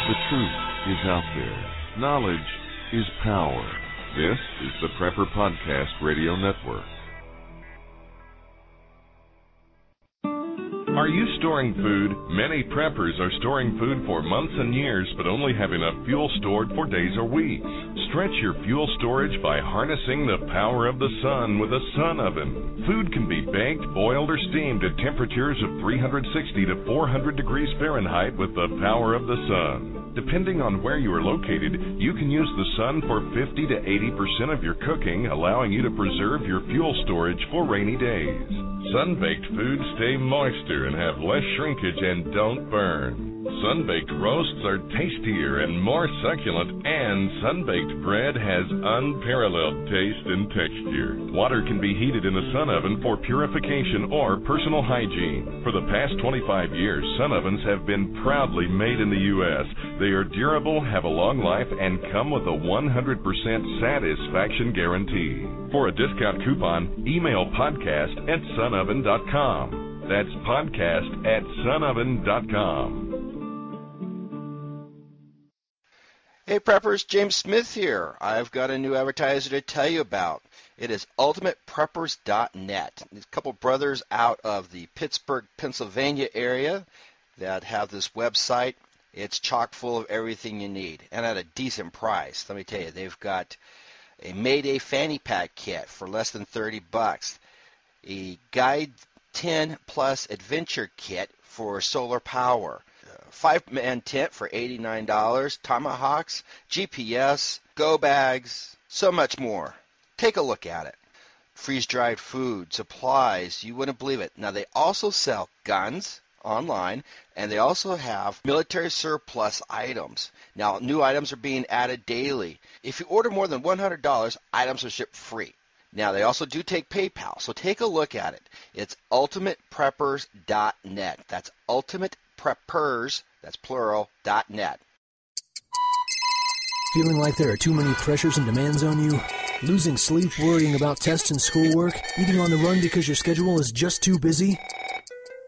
The truth is out there. Knowledge is power. This is the Prepper Podcast Radio Network. Are you storing food? Many preppers are storing food for months and years, but only have enough fuel stored for days or weeks. Stretch your fuel storage by harnessing the power of the sun with a sun oven. Food can be baked, boiled, or steamed at temperatures of 360 to 400 degrees Fahrenheit with the power of the sun. Depending on where you are located, you can use the sun for 50 to 80% of your cooking, allowing you to preserve your fuel storage for rainy days. Sun-baked foods stay moister and have less shrinkage and don't burn. Sun-baked roasts are tastier and more succulent, and sun-baked bread has unparalleled taste and texture. Water can be heated in a sun oven for purification or personal hygiene. For the past 25 years, sun ovens have been proudly made in the U.S. They are durable, have a long life, and come with a 100% satisfaction guarantee. For a discount coupon, email podcast@sunoven.com. That's podcast@sunoven.com. Hey preppers, James Smith here. I've got a new advertiser to tell you about. It is ultimatepreppers.net. There's a couple brothers out of the Pittsburgh, Pennsylvania area that have this website. It's chock full of everything you need and at a decent price. Let me tell you, they've got a Mayday fanny pack kit for less than $30, a Guide 10 Plus Adventure kit for solar power, 5-man tent for $89, tomahawks, GPS, go bags, so much more. Take a look at it. Freeze-dried food, supplies, you wouldn't believe it. Now, they also sell guns online, and they also have military surplus items. Now, new items are being added daily. If you order more than $100, items are shipped free. Now, they also do take PayPal, so take a look at it. It's ultimatepreppers.net. That's ultimatepreppers, that's plural, .net. Feeling like there are too many pressures and demands on you? Losing sleep worrying about tests and schoolwork? Eating on the run because your schedule is just too busy?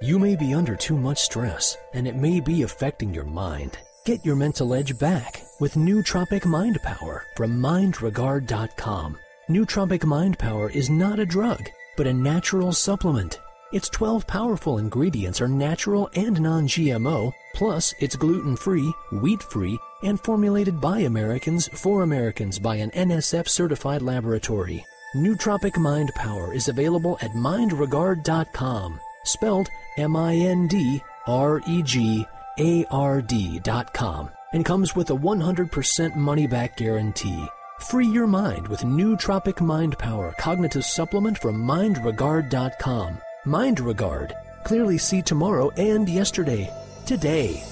You may be under too much stress, and it may be affecting your mind. Get your mental edge back with Nootropic Mind Power from mindregard.com. Nootropic Mind Power is not a drug, but a natural supplement. Its 12 powerful ingredients are natural and non-GMO, plus it's gluten-free, wheat-free, and formulated by Americans for Americans by an NSF-certified laboratory. Nootropic Mind Power is available at mindregard.com, spelled mindregard.com, and comes with a 100% money-back guarantee. Free your mind with Nootropic Mind Power cognitive supplement from mindregard.com. MindRegard. Clearly see tomorrow and yesterday. Today.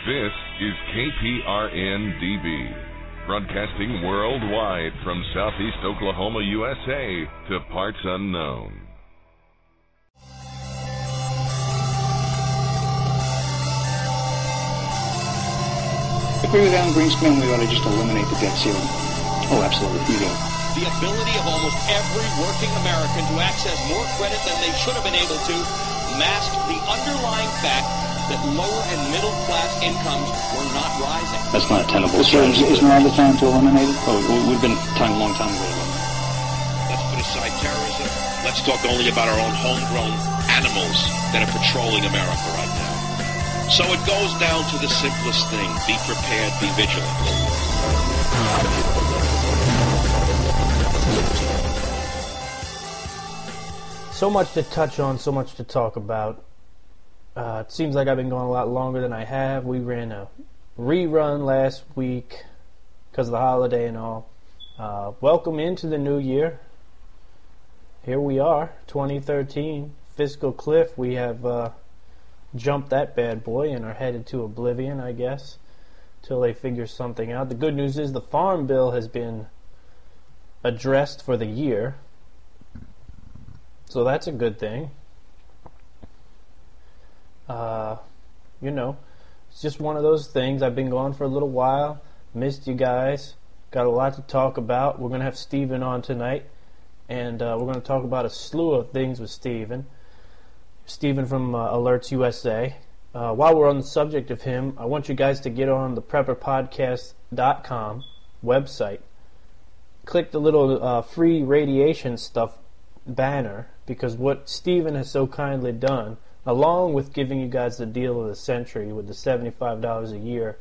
This is KPRN-DB, broadcasting worldwide from Southeast Oklahoma, USA, to parts unknown. If we were down Greenspan, we ought to just eliminate the debt ceiling. Oh, absolutely, we do. The ability of almost every working American to access more credit than they should have been able to masked the underlying fact that lower and middle class incomes were not rising. That's not a tenable strategy. Isn't now the time to eliminate it? Oh, it would have been time a long time ago. Let's put aside terrorism. Let's talk only about our own homegrown animals that are patrolling America right now. So it goes down to the simplest thing. Be prepared, be vigilant. So much to touch on, so much to talk about. It seems like I've been going a lot longer than I have. We ran a rerun last week because of the holiday and all. Welcome into the new year. Here we are, 2013, fiscal cliff. We have jumped that bad boy and are headed to oblivion, I guess, till they figure something out. The good news is the Farm Bill has been addressed for the year, so that's a good thing. You know, it's just one of those things. I've been gone for a little while, missed you guys, got a lot to talk about. We're going to have Steven on tonight, and we're going to talk about a slew of things with Steven. Steven from Alerts USA, while we're on the subject of him, I want you guys to get on the PrepperPodcast.com website. Click the little free radiation stuff banner, because what Steven has so kindly done, along with giving you guys the deal of the century with the $75 a year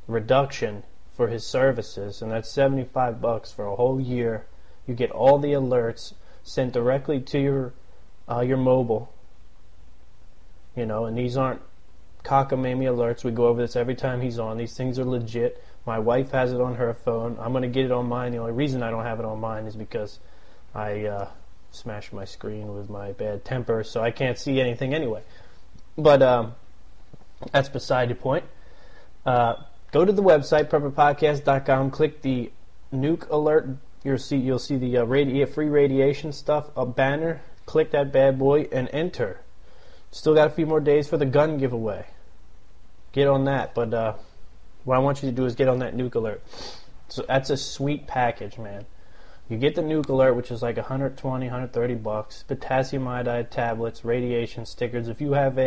reduction for his services, and that's $75 for a whole year. You get all the alerts sent directly to your mobile. You know, and these aren't cockamamie alerts. We go over this every time he's on. These things are legit. My wife has it on her phone. I'm going to get it on mine. The only reason I don't have it on mine is because I smashed my screen with my bad temper, so I can't see anything anyway. But that's beside the point. Go to the website, PrepperPodcast.com, click the nuke alert. You'll see the free radiation stuff, a banner. Click that bad boy and enter. Still got a few more days for the gun giveaway. Get on that. But what I want you to do is get on that nuke alert. So that's a sweet package, man. You get the nuke alert, which is like $120, $130. Potassium iodide tablets, radiation stickers. If you have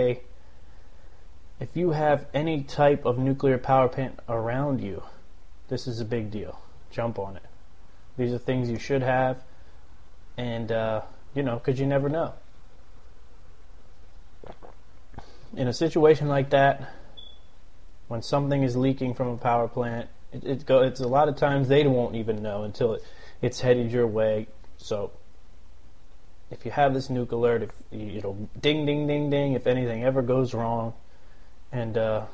any type of nuclear power plant around you, this is a big deal. Jump on it. These are things you should have, and because you never know. In a situation like that, when something is leaking from a power plant, it's a lot of times they won't even know until it's headed your way. So if you have this nuke alert, it'll ding, ding, ding, ding if anything ever goes wrong. And the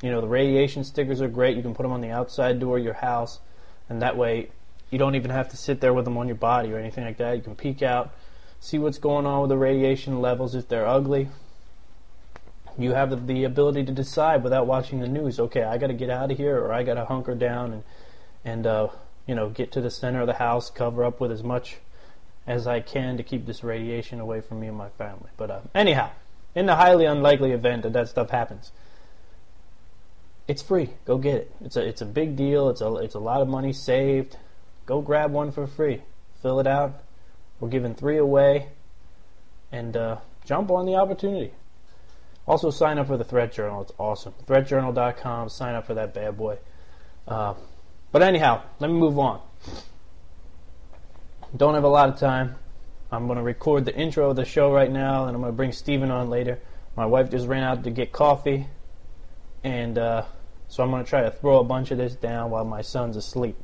radiation stickers are great. You can put them on the outside door of your house, and that way you don't even have to sit there with them on your body or anything like that. You can peek out, see what's going on with the radiation levels. If they're ugly, you have the ability to decide without watching the news. Okay, I got to get out of here, or I got to hunker down and get to the center of the house, cover up with as much as I can to keep this radiation away from me and my family. But anyhow, in the highly unlikely event that stuff happens, it's free. Go get it. It's a big deal. It's a lot of money saved. Go grab one for free. Fill it out. We're giving 3 away, and jump on the opportunity. Also, sign up for the Threat Journal. It's awesome. ThreatJournal.com. Sign up for that bad boy. But anyhow, let me move on. Don't have a lot of time. I'm going to record the intro of the show right now, and I'm going to bring Steven on later. My wife just ran out to get coffee, and so I'm going to try to throw a bunch of this down while my son's asleep,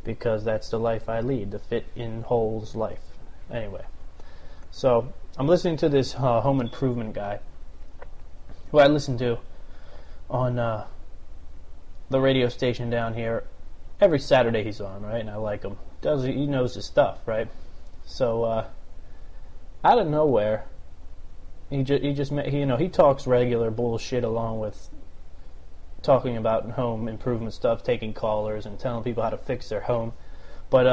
because that's the life I lead, the fit-in-holes life. Anyway, so I'm listening to this home improvement guy, who I listen to on the radio station down here. Every Saturday he's on, right? And I like him. He knows his stuff, right? So out of nowhere, he talks regular bullshit along with talking about home improvement stuff, taking callers and telling people how to fix their home. But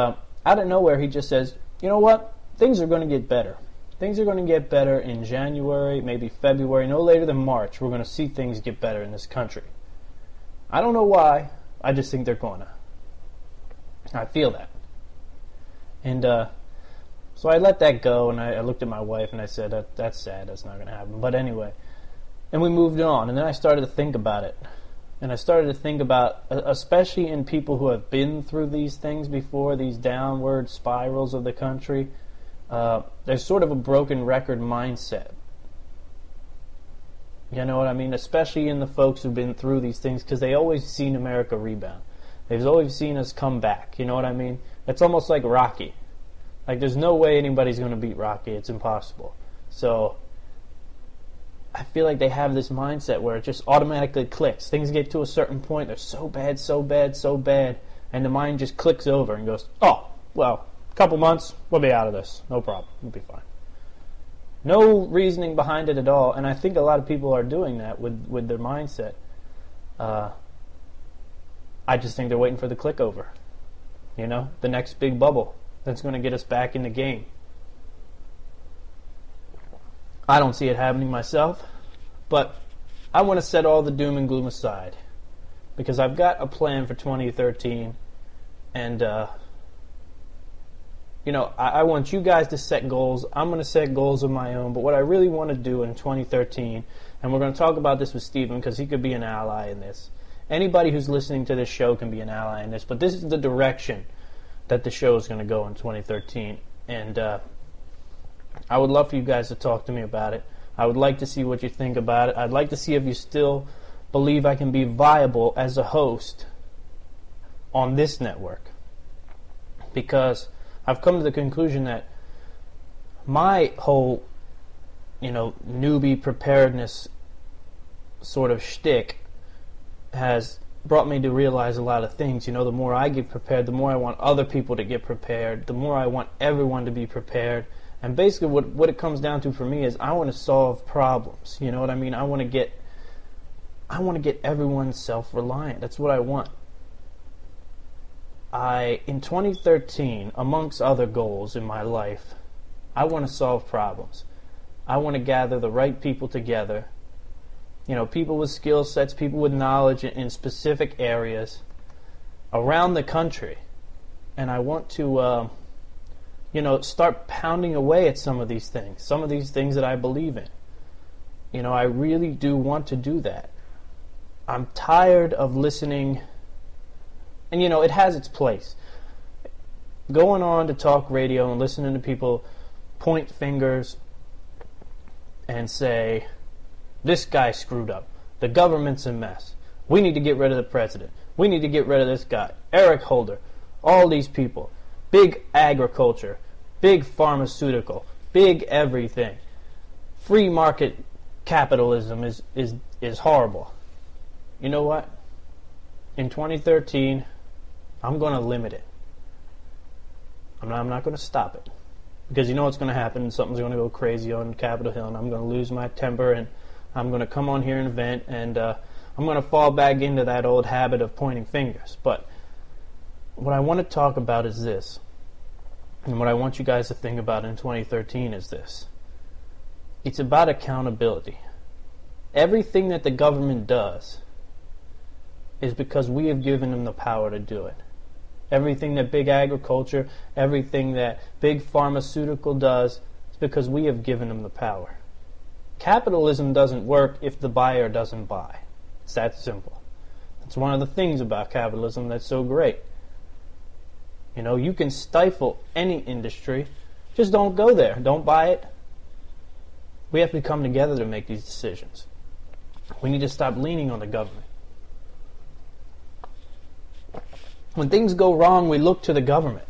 out of nowhere, he just says, you know what? Things are going to get better. Things are going to get better in January, maybe February, no later than March. We're going to see things get better in this country. I don't know why. I just think they're going to. I feel that. And so I let that go, and I looked at my wife, and I said, that's sad. That's not going to happen. But anyway, and we moved on. And then I started to think about it. And I started to think about, especially in people who have been through these things before, these downward spirals of the country, there's sort of a broken record mindset. You know what I mean? Especially in the folks who've been through these things, because they always seen America rebound. They've always seen us come back. You know what I mean? It's almost like Rocky. Like, there's no way anybody's going to beat Rocky. It's impossible. So I feel like they have this mindset where it just automatically clicks. Things get to a certain point, they're so bad, so bad, so bad, and the mind just clicks over and goes, oh, well, a couple months, we'll be out of this. No problem. We'll be fine. No reasoning behind it at all, and I think a lot of people are doing that with their mindset. I just think they're waiting for the click over. You know, the next big bubble that's going to get us back in the game. I don't see it happening myself, but I want to set all the doom and gloom aside, because I've got a plan for 2013, and I want you guys to set goals. I'm going to set goals of my own. But what I really want to do in 2013, and we're going to talk about this with Stephen because he could be an ally in this. Anybody who's listening to this show can be an ally in this. But this is the direction that the show is going to go in 2013. And I would love for you guys to talk to me about it. I would like to see what you think about it. I'd like to see if you still believe I can be viable as a host on this network. Because I've come to the conclusion that my whole, newbie preparedness sort of shtick has brought me to realize a lot of things. The more I get prepared, the more I want other people to get prepared, the more I want everyone to be prepared. And basically what it comes down to for me is I want to solve problems. You know what I mean? I want to get everyone self-reliant. That's what I want. In 2013, amongst other goals in my life, I want to solve problems. I want to gather the right people together. People with skill sets, people with knowledge in specific areas around the country. And I want to, start pounding away at some of these things that I believe in. I really do want to do that. I'm tired of listening. And, it has its place. Going on to talk radio and listening to people point fingers and say, this guy screwed up. The government's a mess. We need to get rid of the president. We need to get rid of this guy. Eric Holder. All these people. Big agriculture. Big pharmaceutical. Big everything. Free market capitalism is horrible. You know what? In 2013... I'm going to limit it. I'm not going to stop it. Because you know what's going to happen. Something's going to go crazy on Capitol Hill, and I'm going to lose my temper, and I'm going to come on here and vent, and I'm going to fall back into that old habit of pointing fingers. But what I want to talk about is this. And what I want you guys to think about in 2013 is this. It's about accountability. Everything that the government does is because we have given them the power to do it. Everything that big agriculture, everything that big pharmaceutical does, is because we have given them the power. Capitalism doesn't work if the buyer doesn't buy. It's that simple. That's one of the things about capitalism that's so great. You can stifle any industry. Just don't go there. Don't buy it. We have to come together to make these decisions. We need to stop leaning on the government. When things go wrong, we look to the government.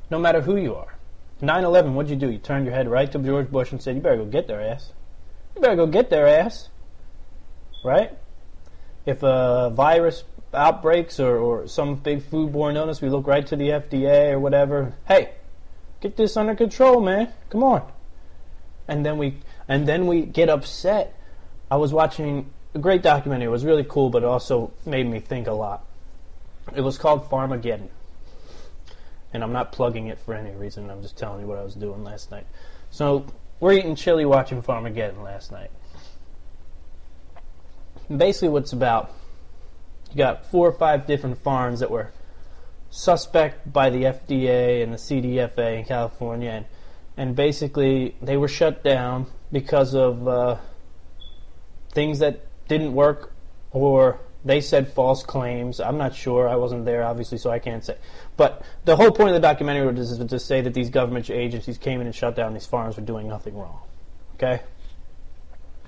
No matter who you are. 9/11, what'd you do? You turned your head right to George Bush and said, you better go get their ass. You better go get their ass. Right? If a virus outbreaks or some big foodborne illness, we look right to the FDA or whatever. Hey, get this under control, man. Come on. And then we get upset. I was watching a great documentary. It was really cool, but it also made me think a lot. It was called Farmageddon. And I'm not plugging it for any reason. I'm just telling you what I was doing last night. So, we're eating chili watching Farmageddon last night. And basically what it's about, you got 4 or 5 different farms that were suspect by the FDA and the CDFA in California. And basically they were shut down because of things that didn't work, or they said false claims. I'm not sure. I wasn't there, obviously, so I can't say. But the whole point of the documentary was to say that these government agencies came in and shut down these farms for doing nothing wrong. Okay?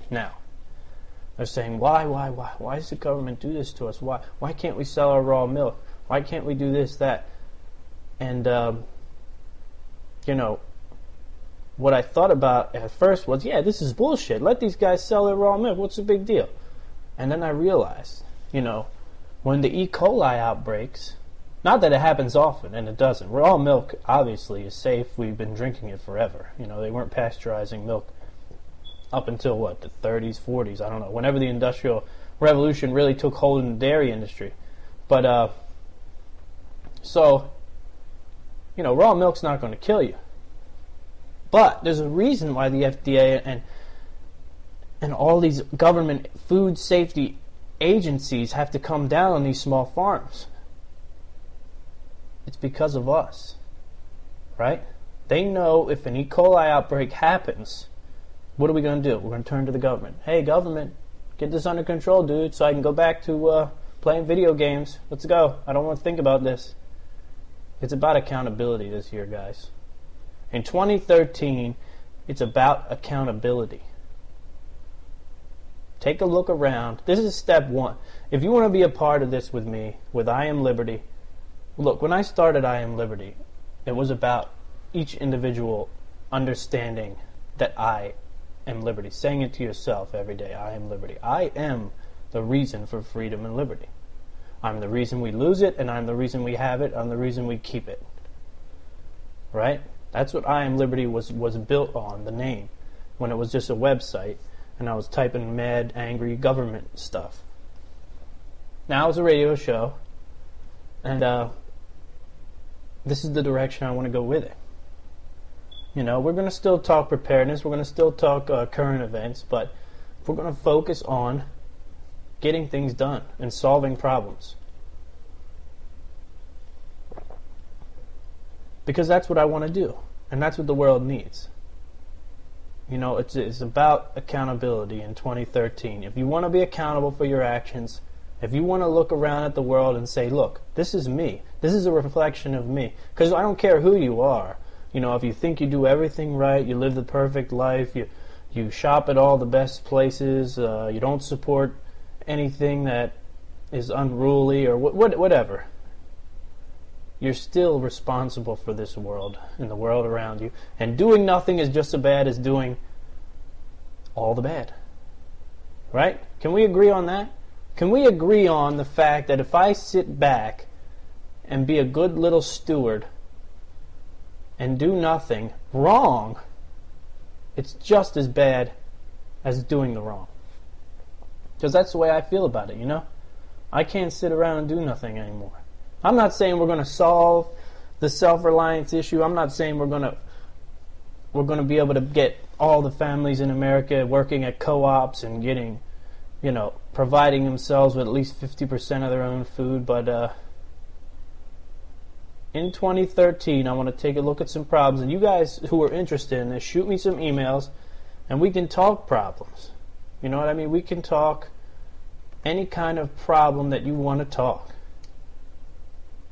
Now, they're saying, why? Why does the government do this to us? Why can't we sell our raw milk? Why can't we do this, that? And, what I thought about at first was, yeah, this is bullshit. Let these guys sell their raw milk. What's the big deal? And then I realized, when the E. coli outbreaks, not that it happens often, and it doesn't. Raw milk, obviously, is safe. We've been drinking it forever. They weren't pasteurizing milk up until, the 30s, 40s, I don't know, whenever the Industrial Revolution really took hold in the dairy industry. But, raw milk's not going to kill you. But there's a reason why the FDA and all these government food safety agencies have to come down on these small farms. it's because of us, right? They know if an E. coli outbreak happens, what are we going to do? We're going to turn to the government. Hey, government, get this under control, dude, so I can go back to playing video games. Let's go. I don't want to think about this. It's about accountability this year, guys. In 2013, it's about accountability. Take a look around. This is step one. If you want to be a part of this with me, with I Am Liberty, look, when I started I Am Liberty, it was about each individual understanding that I am liberty. Saying it to yourself every day, I am liberty. I am the reason for freedom and liberty. I'm the reason we lose it, and I'm the reason we have it. I'm the reason we keep it. Right? That's what I Am Liberty was built on, the name, when it was just a website, and I was typing mad, angry government stuff. Now it's a radio show, and this is the direction I want to go with it. You know, we're going to still talk preparedness, we're going to still talk current events, but we're going to focus on getting things done and solving problems. Because that's what I want to do, and that's what the world needs. You know, it's about accountability in 2013. If you want to be accountable for your actions, if you want to look around at the world and say, look, this is me. This is a reflection of me. Because I don't care who you are. You know, if you think you do everything right, you live the perfect life, you shop at all the best places, you don't support anything that is unruly or whatever, you're still responsible for this world and the world around you. And doing nothing is just as bad as doing all the bad. Right? Can we agree on that? Can we agree on the fact that if I sit back and be a good little steward and do nothing wrong, it's just as bad as doing the wrong? Because that's the way I feel about it, you know? I can't sit around and do nothing anymore. I'm not saying we're going to solve the self-reliance issue. I'm not saying we're going to be able to get all the families in America working at co-ops and getting, you know, providing themselves with at least 50% of their own food. But in 2013, I want to take a look at some problems. And you guys who are interested in this, shoot me some emails and we can talk problems. You know what I mean? We can talk any kind of problem that you want to talk.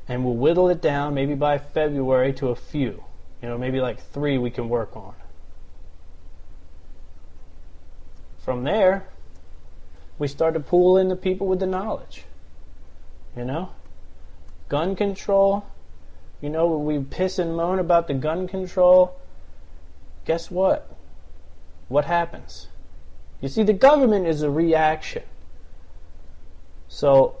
And we'll whittle it down maybe by February to a few. You know, maybe like 3 we can work on. From there, we start to pool in the people with the knowledge. You know? Gun control. You know, we piss and moan about the gun control. Guess what? What happens? You see, the government is a reaction. So,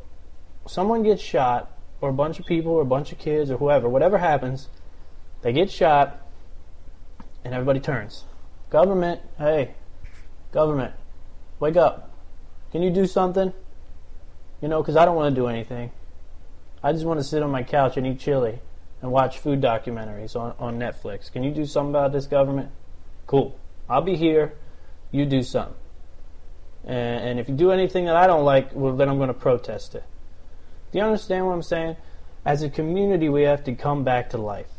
someone gets shot, or a bunch of people, or a bunch of kids, or whoever, whatever happens, they get shot, and everybody turns. Government, hey, government, wake up. Can you do something? You know, because I don't want to do anything. I just want to sit on my couch and eat chili and watch food documentaries on Netflix. Can you do something about this, government? Cool. I'll be here. You do something. And if you do anything that I don't like, well, then I'm going to protest it. Do you understand what I'm saying? As a community, we have to come back to life.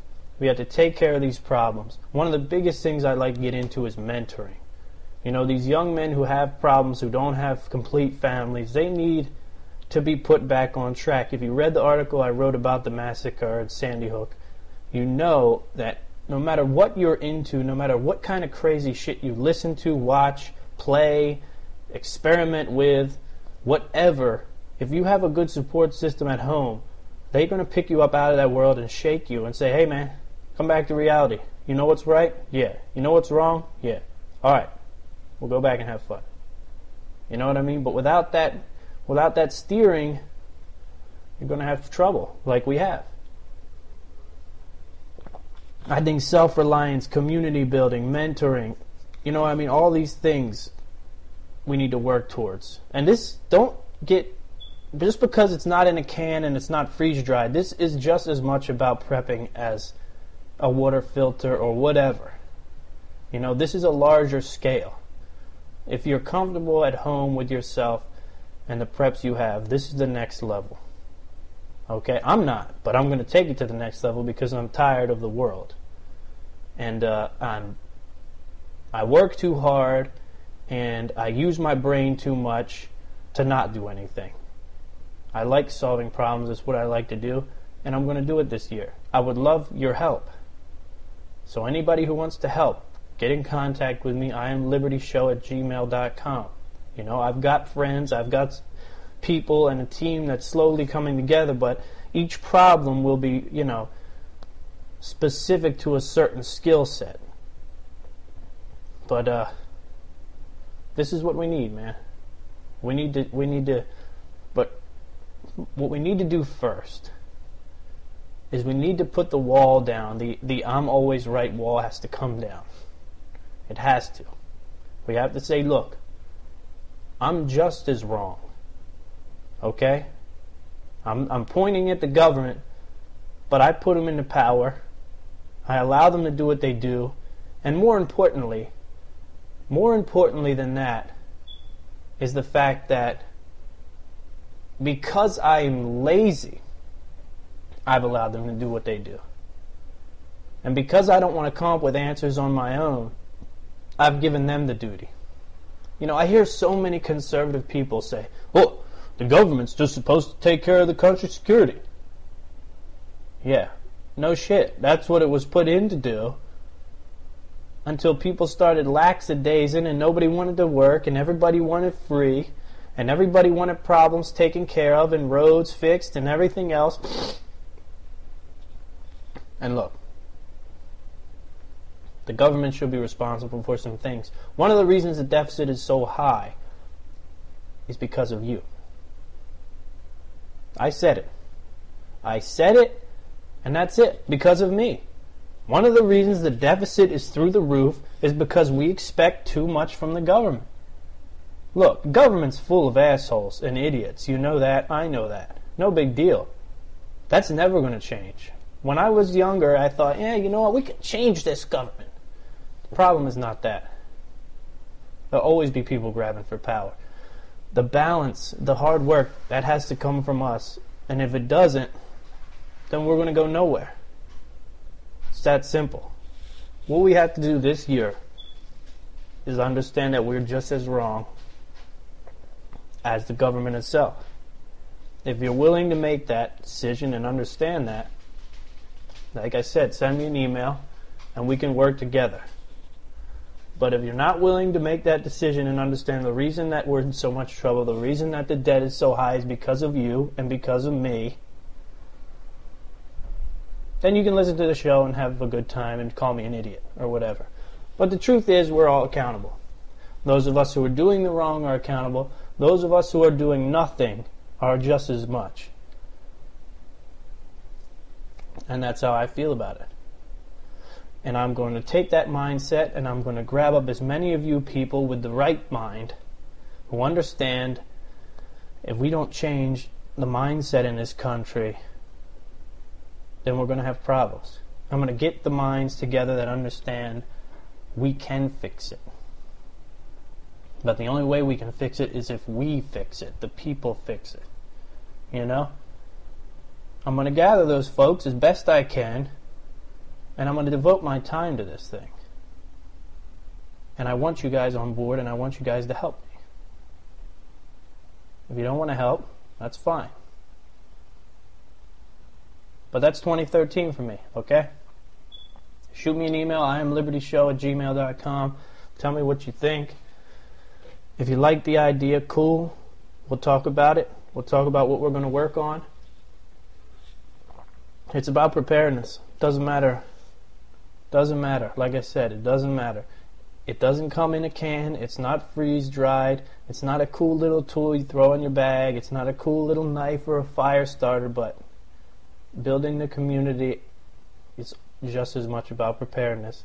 We have to take care of these problems. One of the biggest things I'd like to get into is mentoring. You know, these young men who have problems, who don't have complete families, they need to be put back on track. If you read the article I wrote about the massacre at Sandy Hook, you know that no matter what you're into, no matter what kind of crazy shit you listen to, watch, play, experiment with, whatever, if you have a good support system at home, they're going to pick you up out of that world and shake you and say, hey man, come back to reality. You know what's right? Yeah. You know what's wrong? Yeah. Alright, we'll go back and have fun. You know what I mean? But without that steering, you're going to have trouble like we have. I think self-reliance, community building, mentoring, you know what I mean, all these things we need to work towards. And this, don't get, just because it's not in a can and it's not freeze-dried, this is just as much about prepping as a water filter or whatever. You know, this is a larger scale. If you're comfortable at home with yourself and the preps you have, this is the next level. Okay, I'm not, but I'm going to take it to the next level because I'm tired of the world. And I work too hard, and I use my brain too much to not do anything. I like solving problems. It's what I like to do, and I'm going to do it this year. I would love your help. So anybody who wants to help, get in contact with me. I am libertyshow@gmail.com. You know, I've got friends, I've got people and a team that's slowly coming together, but each problem will be, you know, specific to a certain skill set. But this is what we need, man. We need to, but what we need to do first is we need to put the wall down. The I'm always right wall has to come down. It has to. We have to say, look, I'm just as wrong. Okay? I'm pointing at the government, but I put them into power. I allow them to do what they do. And more importantly than that, is the fact that because I'm lazy, I've allowed them to do what they do. And because I don't want to come up with answers on my own, I've given them the duty. You know, I hear so many conservative people say, oh, the government's just supposed to take care of the country's security. Yeah, no shit. That's what it was put in to do. Until people started lackadaising and nobody wanted to work and everybody wanted free and everybody wanted problems taken care of and roads fixed and everything else. And look, the government should be responsible for some things. One of the reasons the deficit is so high is because of you. I said it. I said it, and that's it, because of me. One of the reasons the deficit is through the roof is because we expect too much from the government. Look, government's full of assholes and idiots. You know that. I know that. No big deal. That's never going to change. When I was younger, I thought, yeah, you know what, we can change this government. The problem is not that. There'll always be people grabbing for power. The balance, the hard work, that has to come from us. And if it doesn't, then we're going to go nowhere. It's that simple. What we have to do this year is understand that we're just as wrong as the government itself. If you're willing to make that decision and understand that, like I said, send me an email and we can work together. But if you're not willing to make that decision and understand the reason that we're in so much trouble, the reason that the debt is so high is because of you and because of me, then you can listen to the show and have a good time and call me an idiot or whatever. But the truth is, we're all accountable. Those of us who are doing the wrong are accountable. Those of us who are doing nothing are just as much. And that's how I feel about it. And I'm going to take that mindset and I'm going to grab up as many of you people with the right mind who understand if we don't change the mindset in this country, then we're going to have problems. I'm going to get the minds together that understand we can fix it. But the only way we can fix it is if we fix it. The people fix it. You know? I'm going to gather those folks as best I can, and I'm going to devote my time to this thing. And I want you guys on board, and I want you guys to help me. If you don't want to help, that's fine. But that's 2013 for me, okay? Shoot me an email, IamLibertyShow@gmail.com. Tell me what you think. If you like the idea, cool. We'll talk about it. We'll talk about what we're going to work on. It's about preparedness. Doesn't matter. Doesn't matter. Like I said, it doesn't matter. It doesn't come in a can. It's not freeze-dried. It's not a cool little tool you throw in your bag. It's not a cool little knife or a fire starter, but building the community is just as much about preparedness.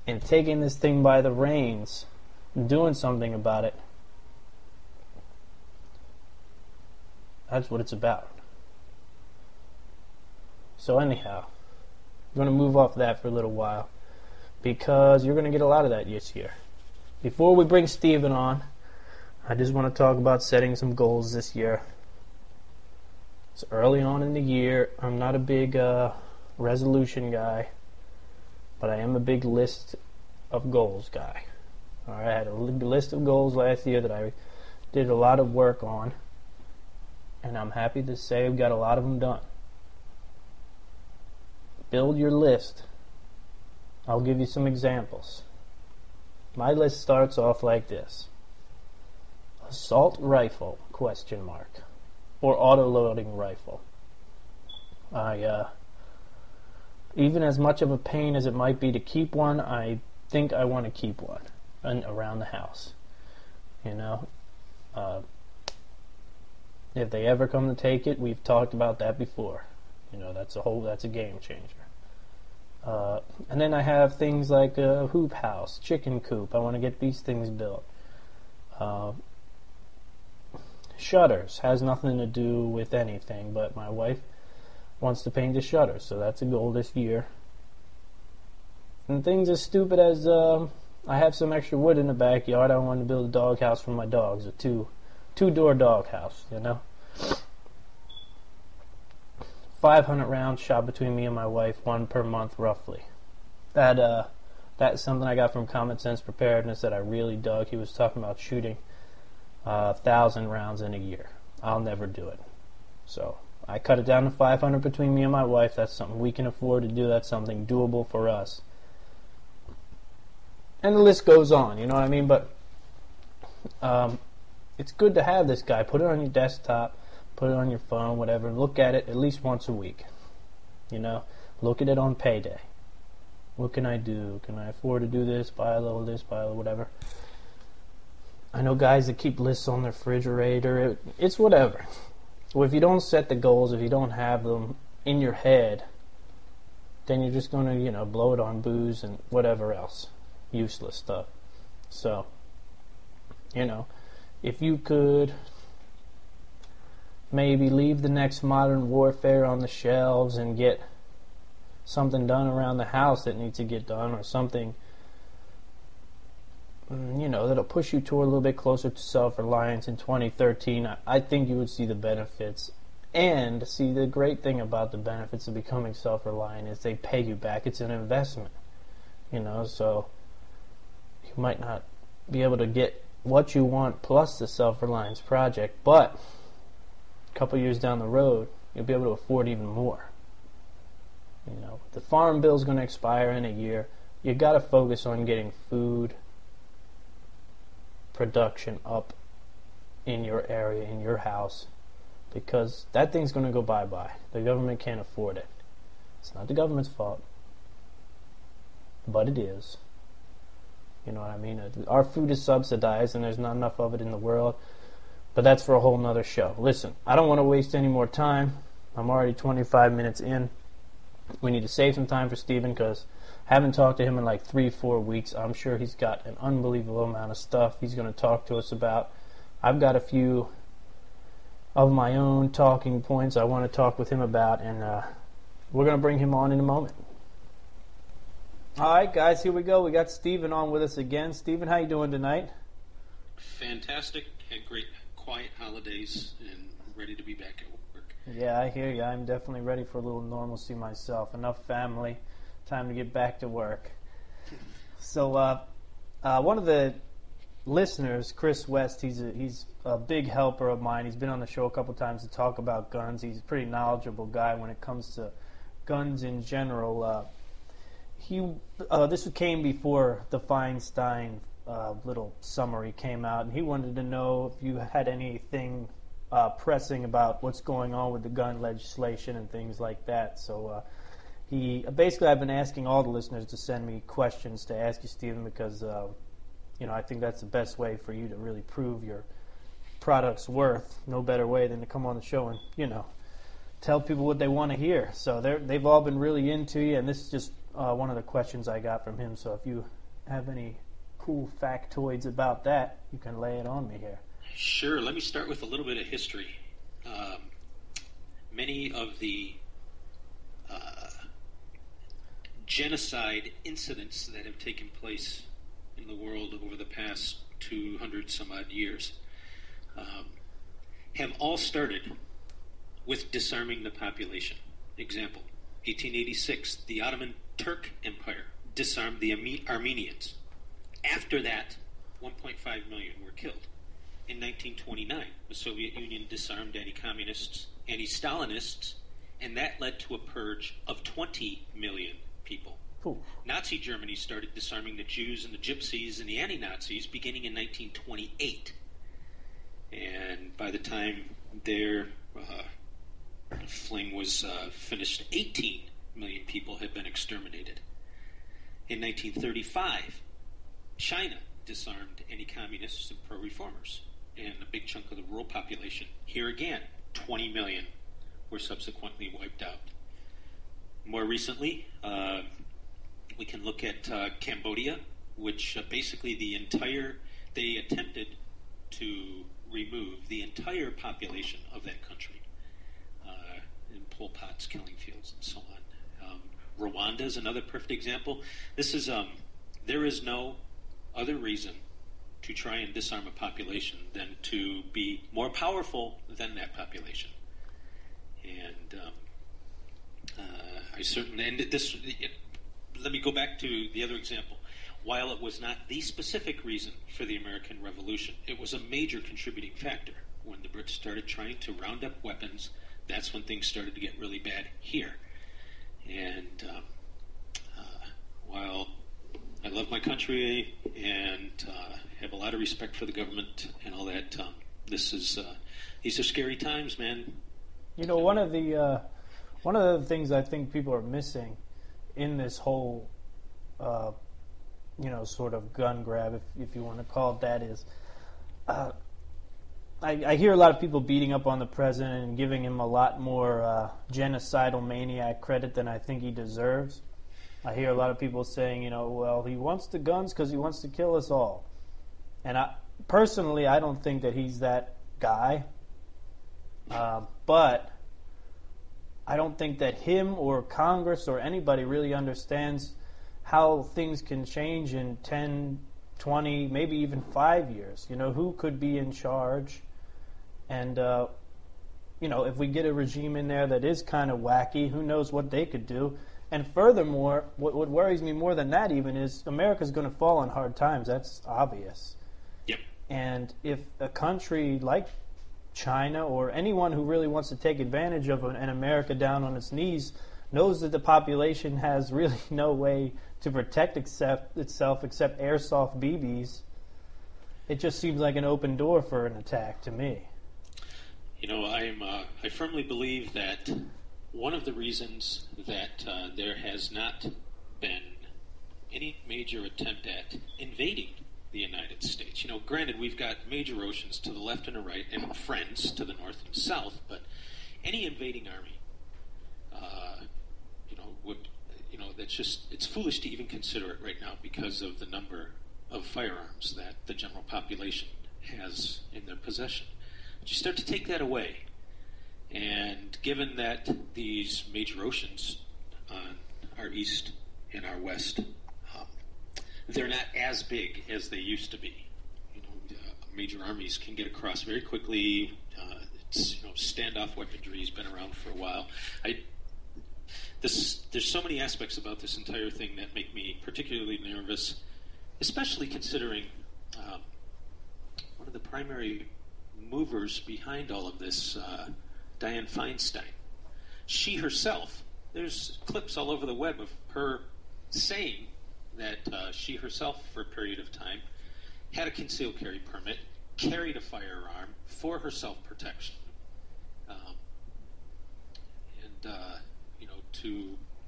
And taking this thing by the reins, doing something about it, that's what it's about. So anyhow, I'm going to move off that for a little while because you're going to get a lot of that this year. Before we bring Steven on, I just want to talk about setting some goals this year. It's early on in the year. I'm not a big resolution guy, but I am a big list of goals guy. All right, I had a list of goals last year that I did a lot of work on, and I'm happy to say I've got a lot of them done. Build your list. I'll give you some examples. My list starts off like this. Assault rifle, ? Or auto-loading rifle. Even as much of a pain as it might be to keep one, I think I want to keep one around the house. You know, if they ever come to take it, we've talked about that before. You know, that's a game changer. And then I have things like a hoop house, chicken coop. I want to get these things built. Shutters has nothing to do with anything, but my wife wants to paint the shutters, so that's a goal this year. And things as stupid as I have some extra wood in the backyard. I want to build a doghouse for my dogs, a two-door doghouse, you know. 500 rounds shot between me and my wife, one per month roughly. That's something I got from Common Sense Preparedness that I really dug. He was talking about shooting 1,000 rounds in a year. I'll never do it. So I cut it down to 500 between me and my wife. That's something we can afford to do. That's something doable for us. And the list goes on, you know what I mean? But it's good to have this guy. Put it on your desktop, put it on your phone, whatever, and look at it at least once a week. You know, look at it on payday. What can I do? Can I afford to do this, buy a little this, buy a little whatever? I know guys that keep lists on their refrigerator. It's whatever. Well, if you don't set the goals, if you don't have them in your head, then you're just going to, you know, blow it on booze and whatever else. Useless stuff. So, you know, if you could maybe leave the next Modern Warfare on the shelves and get something done around the house that needs to get done, or something, you know, that'll push you toward a little bit closer to self-reliance in 2013, I think you would see the benefits. And see, the great thing about the benefits of becoming self-reliant is they pay you back. It's an investment, you know, so you might not be able to get what you want plus the self-reliance project, but a couple years down the road, you'll be able to afford even more. You know, the farm bill's going to expire in a year. You got to focus on getting food production up in your area, in your house, because that thing's going to go bye-bye. The government can't afford it. It's not the government's fault, but it is. You know what I mean? Our food is subsidized and there's not enough of it in the world, but that's for a whole nother show. Listen, I don't want to waste any more time. I'm already 25 minutes in. We need to save some time for Steven because I haven't talked to him in like 3-4 weeks. I'm sure he's got an unbelievable amount of stuff he's going to talk to us about. I've got a few of my own talking points I want to talk with him about, and we're going to bring him on in a moment. All right, guys, here we go. We got Steven on with us again. Steven, how you doing tonight? Fantastic. Had great quiet holidays and ready to be back at work. Yeah, I hear you. I'm definitely ready for a little normalcy myself. Enough family, time to get back to work. So one of the listeners, Chris West, he's a big helper of mine. He's been on the show a couple times to talk about guns. He's a pretty knowledgeable guy when it comes to guns in general. This came before the Feinstein little summary came out, and he wanted to know if you had anything pressing about what's going on with the gun legislation and things like that. So I've been asking all the listeners to send me questions to ask you, Steven, because I think that's the best way for you to really prove your product's worth. No better way than to come on the show and tell people what they want to hear. So they've all been really into you, and this is just one of the questions I got from him. So if you have any cool factoids about that, you can lay it on me here. Sure. Let me start with a little bit of history. Many of the genocide incidents that have taken place in the world over the past 200 some odd years have all started with disarming the population. Example, 1886, the Ottoman Turk Empire disarmed the Armenians. After that, 1.5 million were killed. In 1929, the Soviet Union disarmed anti-communists, anti-Stalinists, and that led to a purge of 20 million people. Ooh. Nazi Germany started disarming the Jews and the Gypsies and the anti-Nazis beginning in 1928. And by the time their fling was finished, 18 million people had been exterminated. In 1935, China disarmed anti-communists and pro-reformers, and a big chunk of the rural population. Here again, 20 million were subsequently wiped out. More recently, we can look at Cambodia, which basically they attempted to remove the entire population of that country in Pol Pot's killing fields and so on. Rwanda is another perfect example. This is there is no other reason to try and disarm a population than to be more powerful than that population. And I certainly, and this, let me go back to the other example. While it was not the specific reason for the American Revolution, it was a major contributing factor. When the Brits started trying to round up weapons, that's when things started to get really bad here. And while I love my country and have a lot of respect for the government and all that, these are scary times, man. You know, one of the things I think people are missing in this whole, sort of gun grab, if you want to call it that, is I hear a lot of people beating up on the president and giving him a lot more genocidal maniac credit than I think he deserves. I hear a lot of people saying, well, he wants the guns because he wants to kill us all. And personally, I don't think that he's that guy. But I don't think that him or Congress or anybody really understands how things can change in 10, 20, maybe even 5 years. Who could be in charge? And, if we get a regime in there that is kind of wacky, who knows what they could do? And furthermore, what worries me more than that even is America's going to fall on hard times. That's obvious. Yep. And if a country like China or anyone who really wants to take advantage of an America down on its knees knows that the population has really no way to protect itself except airsoft BBs, it just seems like an open door for an attack to me. I firmly believe that one of the reasons that there has not been any major attempt at invading the United States. Granted, we've got major oceans to the left and the right, and friends to the north and south, but any invading army, it's foolish to even consider it right now because of the number of firearms that the general population has in their possession. But you start to take that away, and given that these major oceans on our east and our west, they're not as big as they used to be. Major armies can get across very quickly. Standoff weaponry has been around for a while. There's so many aspects about this entire thing that make me particularly nervous, especially considering one of the primary movers behind all of this, Dianne Feinstein. She herself, there's clips all over the web of her saying that she herself, for a period of time, had a concealed carry permit, carried a firearm for her self-protection.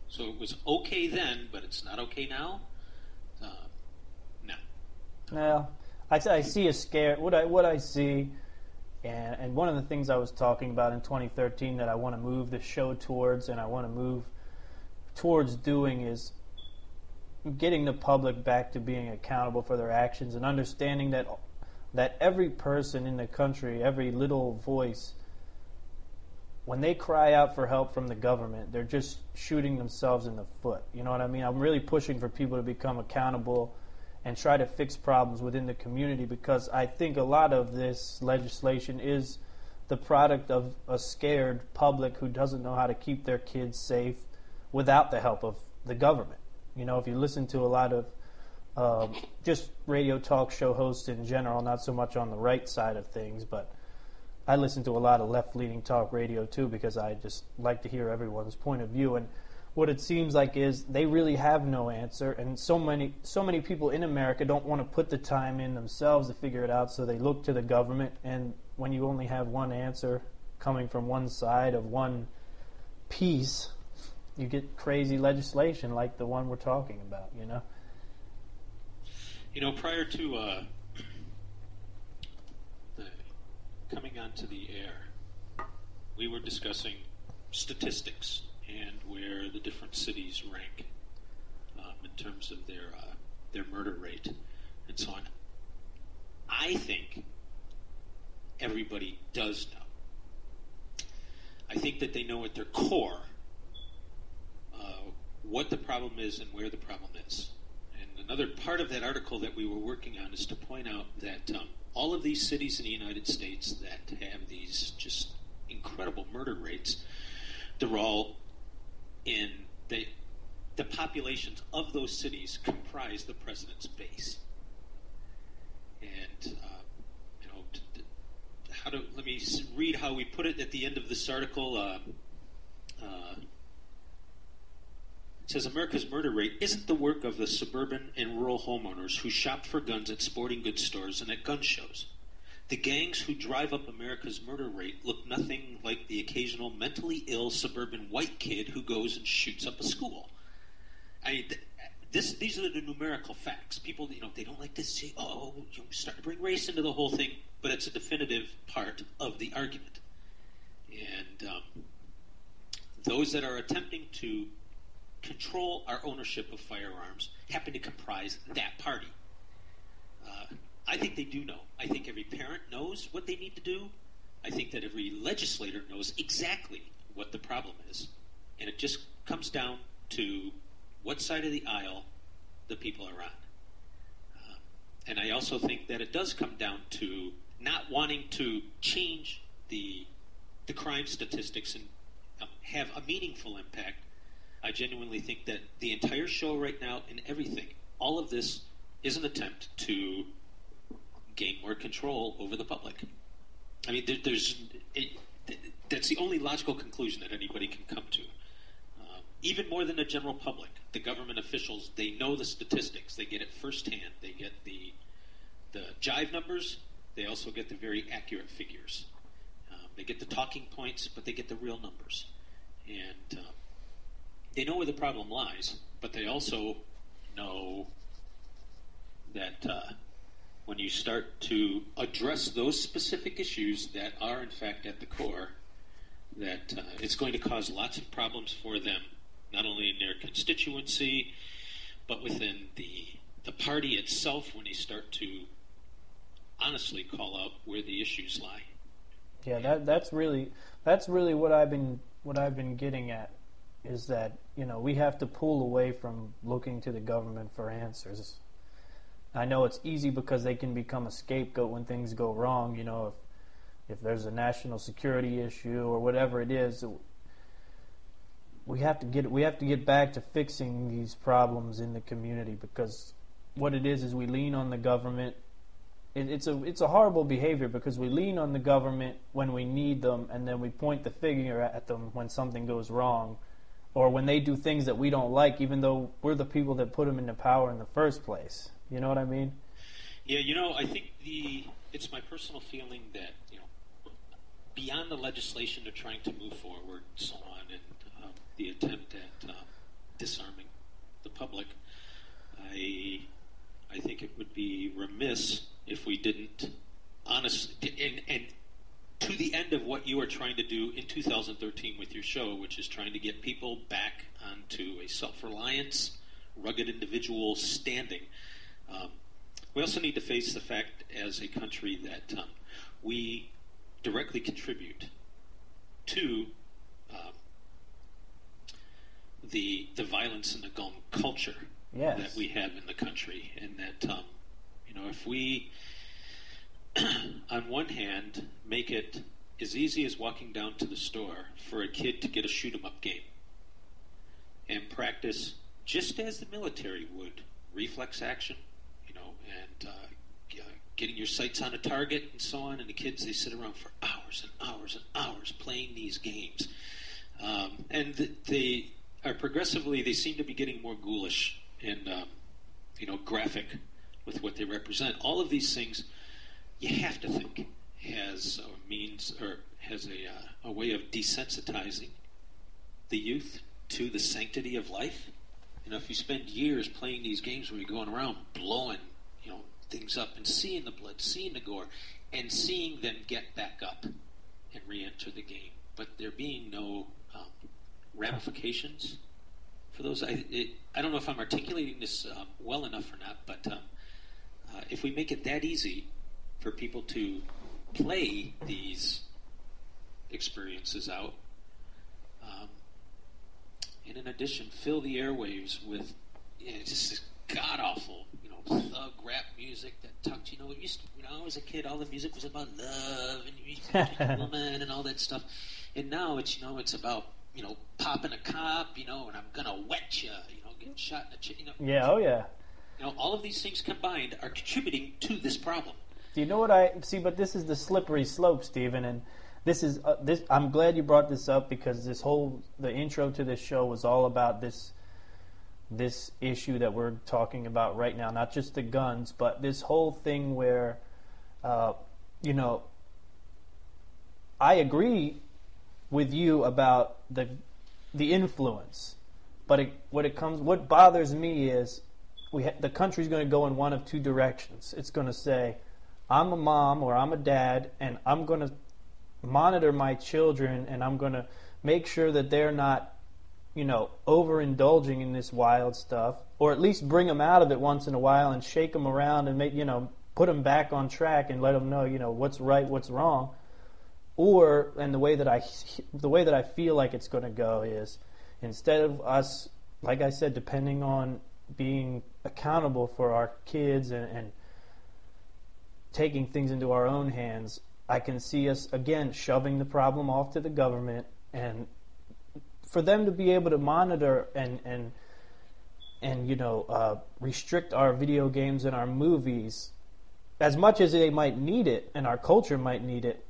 So it was okay then, but it's not okay now? No. Well, I see a scare. What I see, and one of the things I was talking about in 2013 that I want to move the show towards, and I want to move towards doing, is getting the public back to being accountable for their actions and understanding that every person in the country, every little voice, when they cry out for help from the government, they're just shooting themselves in the foot. You know what I mean? I'm really pushing for people to become accountable and try to fix problems within the community, because I think a lot of this legislation is the product of a scared public who doesn't know how to keep their kids safe without the help of the government. You know, if you listen to a lot of just radio talk show hosts in general, not so much on the right side of things, but I listen to a lot of left-leaning talk radio too, because I just like to hear everyone's point of view. And what it seems like is they really have no answer, and so many people in America don't want to put the time in themselves to figure it out, so they look to the government. And when you only have one answer coming from one side of one piece, you get crazy legislation like the one we're talking about, you know? You know, prior to coming onto the air, we were discussing statistics and where the different cities rank in terms of their murder rate and so on. I think everybody does know. I think that they know at their core what the problem is and where the problem is. And another part of that article that we were working on is to point out that all of these cities in the United States that have these just incredible murder rates, they're all in the populations of those cities comprise the president's base. And you know, let me read how we put it at the end of this article. It says America's murder rate isn't the work of the suburban and rural homeowners who shop for guns at sporting goods stores and at gun shows. The gangs who drive up America's murder rate look nothing like the occasional mentally ill suburban white kid who goes and shoots up a school. I mean, these are the numerical facts. People, you know, they don't like to say, oh, you start to bring race into the whole thing, but it's a definitive part of the argument. And those that are attempting to control our ownership of firearms happen to comprise that party. I think they do know. I think every parent knows what they need to do. I think that every legislator knows exactly what the problem is. And it just comes down to what side of the aisle the people are on. And I also think that it does come down to not wanting to change the crime statistics and have a meaningful impact. I genuinely think that the entire show right now and everything, all of this is an attempt to gain more control over the public. I mean, that's the only logical conclusion that anybody can come to. Even more than the general public, the government officials, they know the statistics. They get it firsthand. They get the jive numbers. They also get the very accurate figures. They get the talking points, but they get the real numbers. And they know where the problem lies, but they also know that when you start to address those specific issues that are in fact at the core, that it's going to cause lots of problems for them, not only in their constituency, but within the party itself when you start to honestly call out where the issues lie. Yeah, that's really what I've been getting at, is that, you know, we have to pull away from looking to the government for answers. I know it's easy because they can become a scapegoat when things go wrong. You know, if there's a national security issue or whatever it is, we have to get back to fixing these problems in the community, because what it is we lean on the government. It's a horrible behavior, because we lean on the government when we need them, and then we point the finger at them when something goes wrong, or when they do things that we don't like, even though we're the people that put them into power in the first place. You know what I mean? Yeah, you know, I think it's my personal feeling that, you know, beyond the legislation they're trying to move forward, so on, and the attempt at disarming the public, I think it would be remiss if we didn't honestly, and to the end of what you are trying to do in 2013 with your show, which is trying to get people back onto a self-reliance, rugged individual standing. We also need to face the fact as a country that we directly contribute to the violence and the gun culture that we have in the country, and that you know, if we on one hand make it as easy as walking down to the store for a kid to get a shoot-'em-up game and practice just as the military would, reflex action, and getting your sights on a target and so on. And the kids, they sit around for hours and hours and hours playing these games. And they are progressively, they seem to be getting more ghoulish and, graphic with what they represent. All of these things, you have to think, has a way of desensitizing the youth to the sanctity of life. If you spend years playing these games where you're going around blowing, things up and seeing the blood, seeing the gore, and seeing them get back up and re-enter the game, but there being no ramifications for those. I don't know if I'm articulating this well enough or not, but if we make it that easy for people to play these experiences out, and in addition, fill the airwaves with just this god-awful, thug rap music that tucked, it used to, when I was a kid, all the music was about love and woman and all that stuff. And now it's, it's about, popping a cop, and I'm gonna wet you, getting shot in the Yeah, oh yeah. All of these things combined are contributing to this problem. Do you know what I see? But this is the slippery slope, Stephen, and this is I'm glad you brought this up, because the intro to this show was all about this issue that we're talking about right now, not just the guns, but this whole thing where, I agree with you about the influence, but what bothers me is the country's going to go in one of two directions. It's going to say, I'm a mom or I'm a dad, and I'm going to monitor my children, and I'm going to make sure that they're not overindulging in this wild stuff, or at least bring them out of it once in a while and shake them around and make, put them back on track and let them know, what's right, what's wrong. And the way that I feel like it's going to go is, instead of us, like I said, depending on being accountable for our kids and taking things into our own hands, I can see us again shoving the problem off to the government, and for them to be able to monitor and restrict our video games and our movies as much as they might need it and our culture might need it.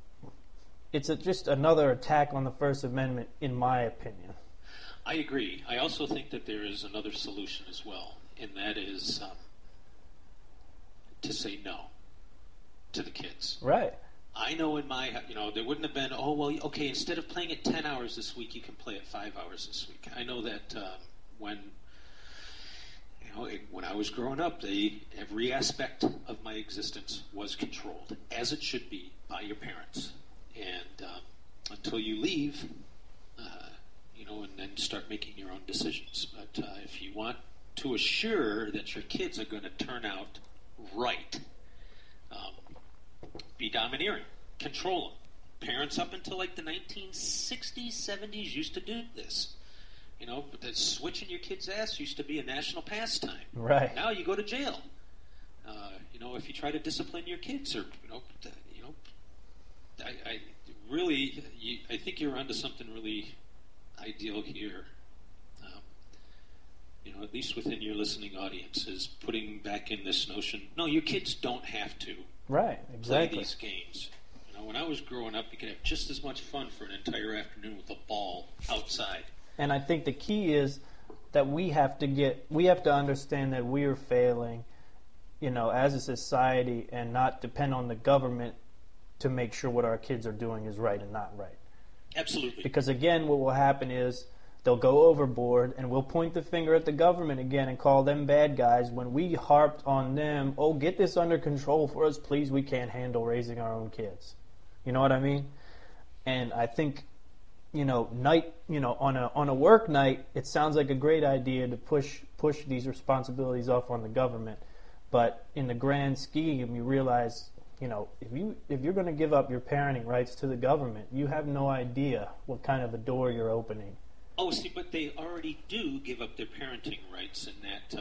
It's just another attack on the First Amendment, in my opinion. I agree. I also think that there is another solution as well, and that is to say no to the kids. Right. I know in my, there wouldn't have been, okay, instead of playing it 10 hours this week, you can play it 5 hours this week. I know that when I was growing up, every aspect of my existence was controlled, as it should be, by your parents. And until you leave, and then start making your own decisions. But if you want to assure that your kids are going to turn out right, be domineering, control them. Parents up until like the 1960s, 70s used to do this. But the switching your kid's ass used to be a national pastime. Right. Now you go to jail. If you try to discipline your kids, or I think you're onto something really ideal here. At least within your listening audience, is putting back in this notion. No, your kids don't have to. Right, exactly. Play these games. When I was growing up, you could have just as much fun for an entire afternoon with a ball outside. And I think the key is that we have to understand that we are failing, as a society, and not depend on the government to make sure what our kids are doing is right and not right. Absolutely. Because again, what will happen is they'll go overboard, and we'll point the finger at the government again and call them bad guys when we harped on them. Oh, get this under control for us, please. We can't handle raising our own kids. You know what I mean? And I think, on a work night, it sounds like a great idea to push these responsibilities off on the government. But in the grand scheme, you realize, if you're going to give up your parenting rights to the government, you have no idea what kind of a door you're opening. Oh, see, but they already do give up their parenting rights in that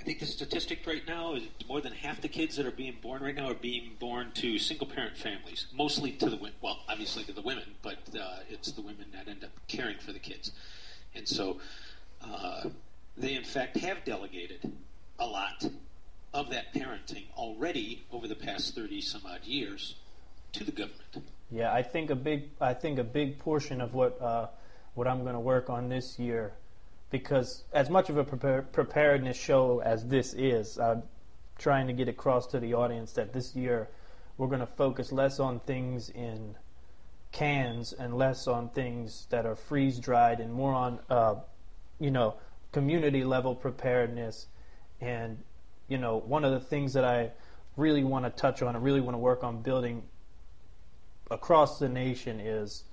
I think the statistic right now is more than half the kids that are being born right now are being born to single-parent families, mostly to the women. Well, obviously to the women, but it's the women that end up caring for the kids. And so they, in fact, have delegated a lot of that parenting already over the past 30-some-odd years to the government. Yeah, I think a big portion of what I'm going to work on this year, because as much of a preparedness show as this is, I'm trying to get across to the audience that this year we're going to focus less on things in cans and less on things that are freeze-dried and more on, community level preparedness. And, one of the things that I really want to touch on and really want to work on building across the nation is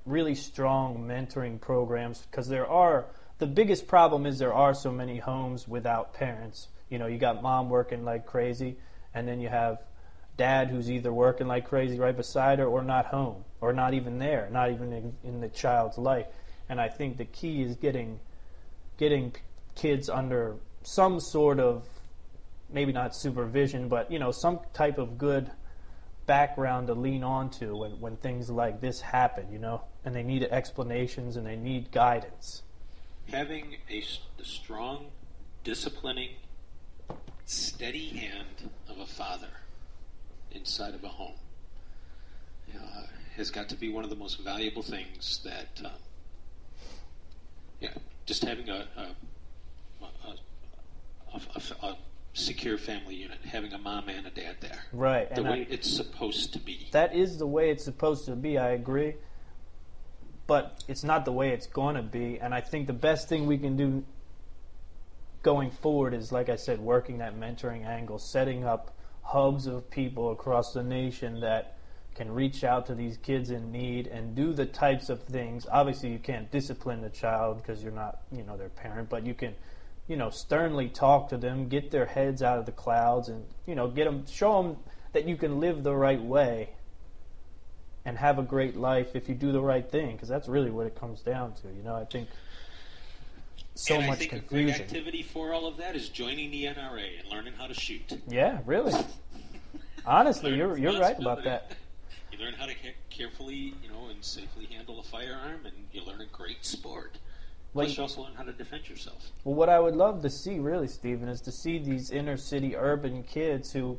really strong mentoring programs, because the biggest problem is there are so many homes without parents. You got mom working like crazy, and then you have dad who's either working like crazy right beside her or not home, or not even there, not even in the child's life. And I think the key is getting kids under some sort of, maybe not supervision, but some type of good background to lean on to when things like this happen, and they need explanations and they need guidance. Having the strong, disciplining, steady hand of a father inside of a home has got to be one of the most valuable things that, just having a secure family unit, having a mom and a dad there. Right. The way it's supposed to be. That is the way it's supposed to be, I agree. But it's not the way it's going to be. And I think the best thing we can do going forward is, like I said, working that mentoring angle, setting up hubs of people across the nation that can reach out to these kids in need and do the types of things. Obviously, you can't discipline the child because you're not, their parent, but you can, sternly talk to them, get their heads out of the clouds, and, show them that you can live the right way and have a great life if you do the right thing, because that's really what it comes down to. I think much confusion. A great activity for all of that is joining the NRA and learning how to shoot. Yeah, really. Honestly, you're right about that. You learn how to carefully, and safely handle a firearm, and you learn a great sport. Plus, you also learn how to defend yourself. Well, what I would love to see, really, Stephen, is to see these inner city urban kids who,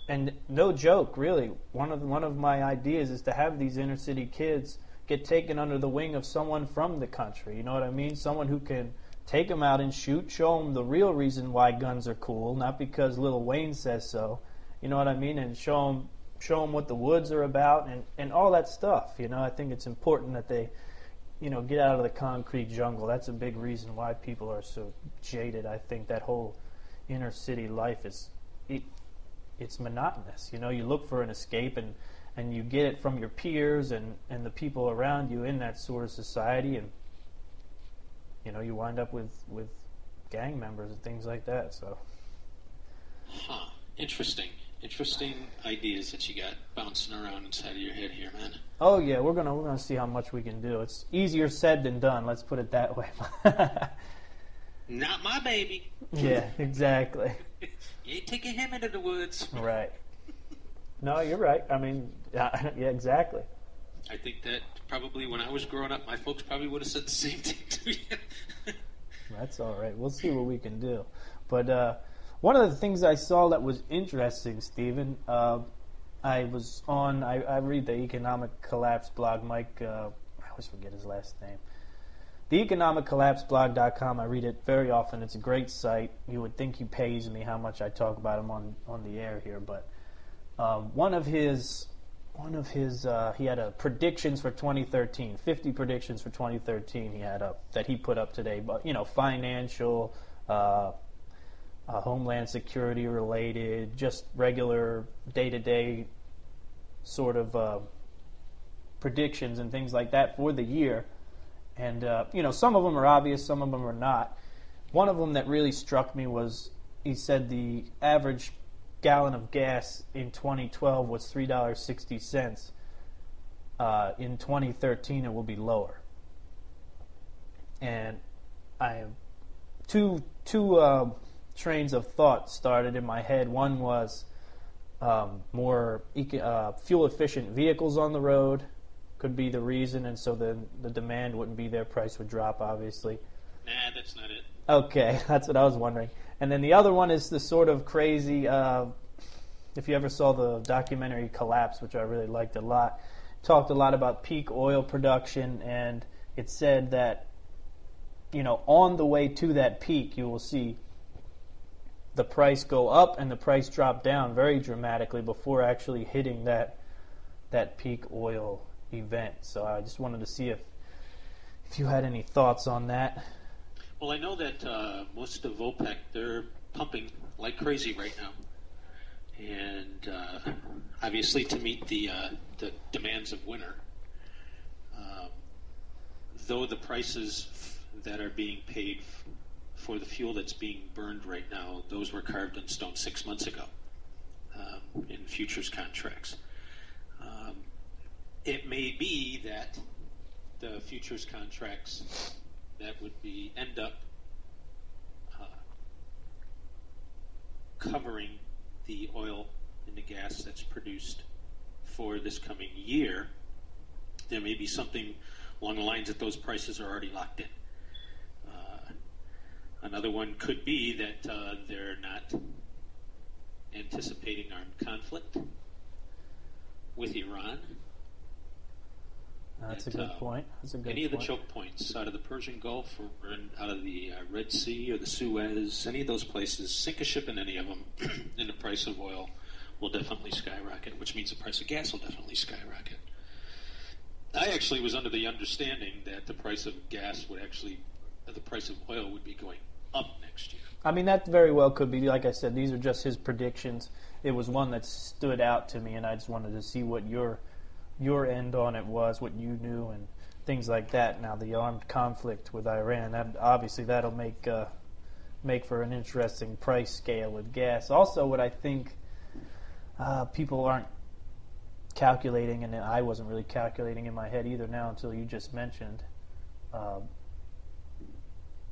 and no joke, really, one of my ideas is to have these inner city kids get taken under the wing of someone from the country. You know what I mean? Someone who can take them out and shoot, show them the real reason why guns are cool, not because Lil Wayne says so. You know what I mean? And show them what the woods are about and all that stuff. I think it's important that they, get out of the concrete jungle. That's a big reason why people are so jaded. I think that whole inner city life it's monotonous. You look for an escape and you get it from your peers and the people around you in that sort of society, and you wind up with gang members and things like that. So interesting ideas that you got bouncing around inside of your head here, man. Oh yeah, we're gonna see how much we can do. It's easier said than done, let's put it that way. Not my baby. Yeah, exactly. You ain't taking him into the woods. Right. No, you're right. I mean, yeah, exactly. I think that probably when I was growing up, my folks probably would have said the same thing to you. That's all right. We'll see what we can do. But one of the things I saw that was interesting, Stephen, I read the Economic Collapse blog. Mike, I always forget his last name. The economiccollapseblog.com, I read it very often. It's a great site. You would think he pays me how much I talk about him on the air here, but one of his he had a predictions for 2013, 50 predictions for 2013 he had up that he put up today, but financial, homeland security related, just regular day-to-day sort of predictions and things like that for the year. And, some of them are obvious, some of them are not. One of them that really struck me was he said the average gallon of gas in 2012 was $3.60. In 2013, it will be lower. And I am two trains of thought started in my head. One was more fuel-efficient vehicles on the road could be the reason, and so then the demand wouldn't be there, price would drop, obviously. Nah, that's not it. Okay, that's what I was wondering. And then the other one is the sort of crazy, if you ever saw the documentary Collapse, which I really liked a lot, talked a lot about peak oil production, and it said that, on the way to that peak, you will see the price go up and the price drop down very dramatically before actually hitting that peak oil event. So I just wanted to see if you had any thoughts on that. Well, I know that most of OPEC, they're pumping like crazy right now. And obviously to meet the demands of winter. Though the prices that are being paid for the fuel that's being burned right now, those were carved in stone 6 months ago in futures contracts. It may be that the futures contracts that would end up covering the oil and the gas that's produced for this coming year. There may be something along the lines that those prices are already locked in. Another one could be that they're not anticipating armed conflict with Iran. That's a good point. Any of the choke points out of the Persian Gulf or out of the Red Sea or the Suez, any of those places, sink a ship in any of them, and the price of oil will definitely skyrocket, which means the price of gas will definitely skyrocket. I actually was under the understanding that the price of the price of oil would be going up next year. I mean, that very well could be. Like I said, these are just his predictions. It was one that stood out to me, and I just wanted to see what your end on it was, what you knew, and things like that. Now, the armed conflict with Iran, that'll make for an interesting price scale with gas. Also, what I think people aren't calculating, and I wasn't really calculating in my head either now until you just mentioned,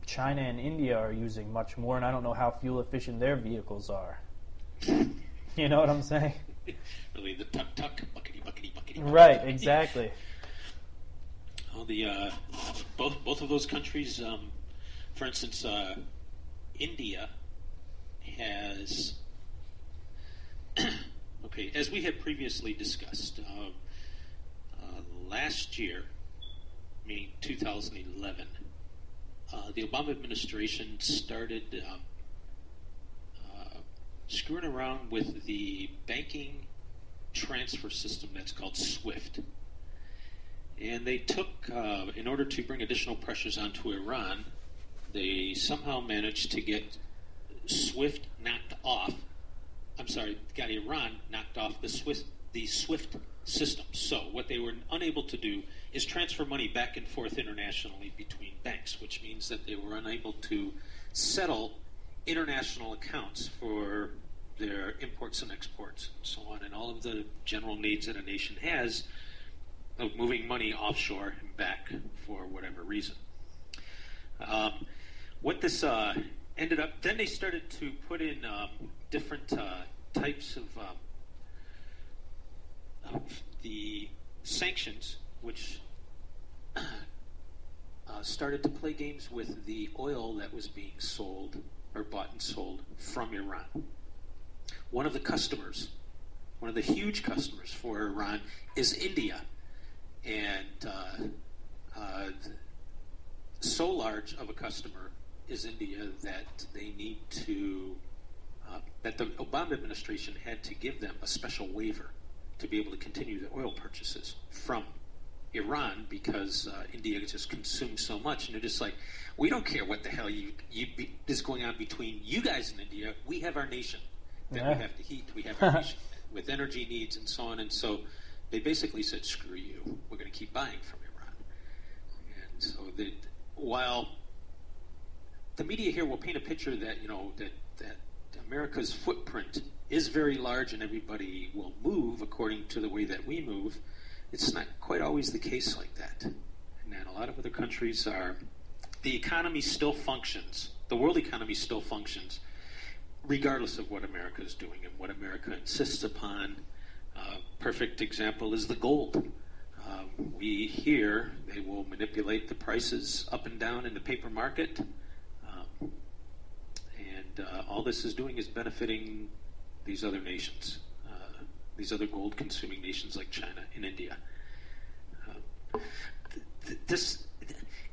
China and India are using much more, and I don't know how fuel efficient their vehicles are. You know what I'm saying? Really, the tuck, buckety, buckety, buckety. Right, exactly. Well, both of those countries, for instance, India has, okay, as we had previously discussed, last year, meaning 2011, the Obama administration started screwing around with the banking transfer system that's called SWIFT. And they took, in order to bring additional pressures onto Iran, they somehow managed to get SWIFT knocked off. Got Iran knocked off the SWIFT system. So what they were unable to do is transfer money back and forth internationally between banks, which means that they were unable to settle international accounts for their imports and exports and so on, and all of the general needs that a nation has of moving money offshore and back for whatever reason. What this ended up, then they started to put in different types of the sanctions, which started to play games with the oil that was being sold or bought and sold from Iran. One of the huge customers for Iran is India. And so large of a customer is India that they need to, that the Obama administration had to give them a special waiver to be able to continue the oil purchases from Iran because India just consumes so much. And they're just like, we don't care what the hell is going on between you guys and India. We have our nation that we have to heat. We have our nation with energy needs and so on. And so they basically said, screw you. We're going to keep buying from Iran. And so while the media here will paint a picture that, that America's footprint is very large and everybody will move according to the way that we move, it's not quite always the case like that. And then a lot of other countries the economy still functions. The world economy still functions regardless of what America is doing and what America insists upon. Perfect example is the gold. We hear they will manipulate the prices up and down in the paper market, and all this is doing is benefiting these other nations, these other gold-consuming nations like China and India.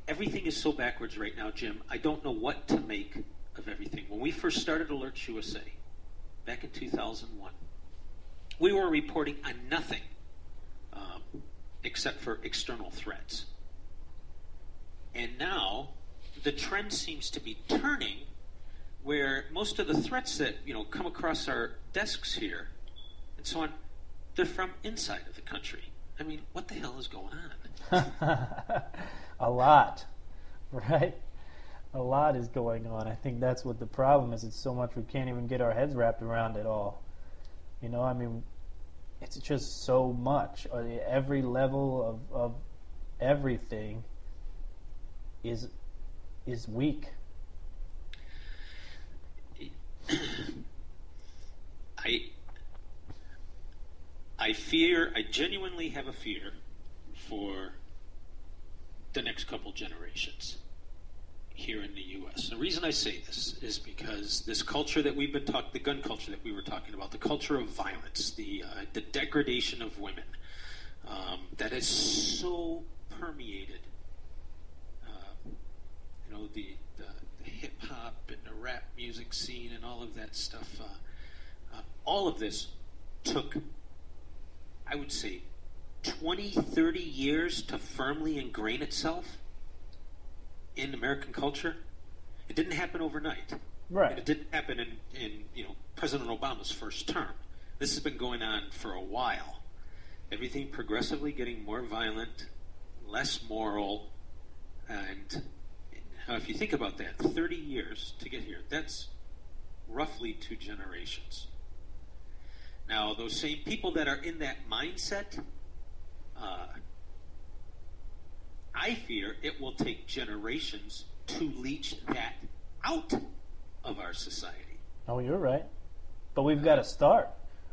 Everything is so backwards right now, Jim. I don't know what to make of everything. When we first started Alerts USA, back in 2001, we were reporting on nothing except for external threats. And now the trend seems to be turning, where most of the threats that come across our desks here and so on, they're from inside of the country. I mean, what the hell is going on? A lot, right? A lot is going on. I think that's what the problem is. It's so much we can't even get our heads wrapped around it all. I mean, it's just so much. Every level of everything is weak. I genuinely have a fear for the next couple generations here in the U.S. The reason I say this is because this culture that we've been talking, the gun culture that we were talking about, the culture of violence, the degradation of women, that is so permeated, the hip hop and the rap music scene and all of that stuff. All of this took, I would say, 20, 30 years to firmly ingrain itself in American culture. It didn't happen overnight. Right. And it didn't happen in President Obama's first term. This has been going on for a while. Everything progressively getting more violent, less moral, and if you think about that, 30 years to get here, that's roughly 2 generations. Now, those same people that are in that mindset, I fear it will take generations to leach that out of our society. Oh, you're right. But we've got to start.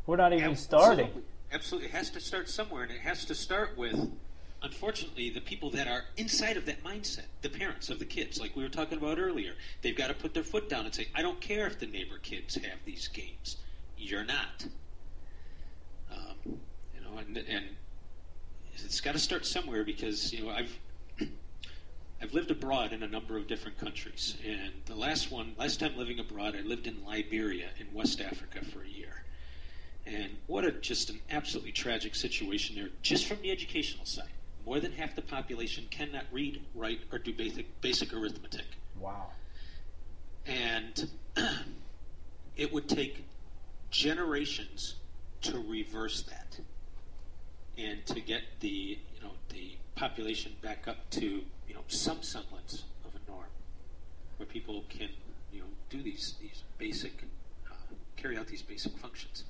We're not even starting. Absolutely. It has to start somewhere, and it has to start with, unfortunately, the people that are inside of that mindset, the parents of the kids, like we were talking about earlier. They've got to put their foot down and say, I don't care if the neighbor kids have these games. You're not. And it's got to start somewhere, because I've lived abroad in a number of different countries, and the last time living abroad, I lived in Liberia in West Africa for a year. And just an absolutely tragic situation there, just from the educational side. More than half the population cannot read, write, or do basic arithmetic. Wow. And it would take generations to reverse that, and to get the population back up to some semblance of a norm, where people can do these basic carry out these basic functions.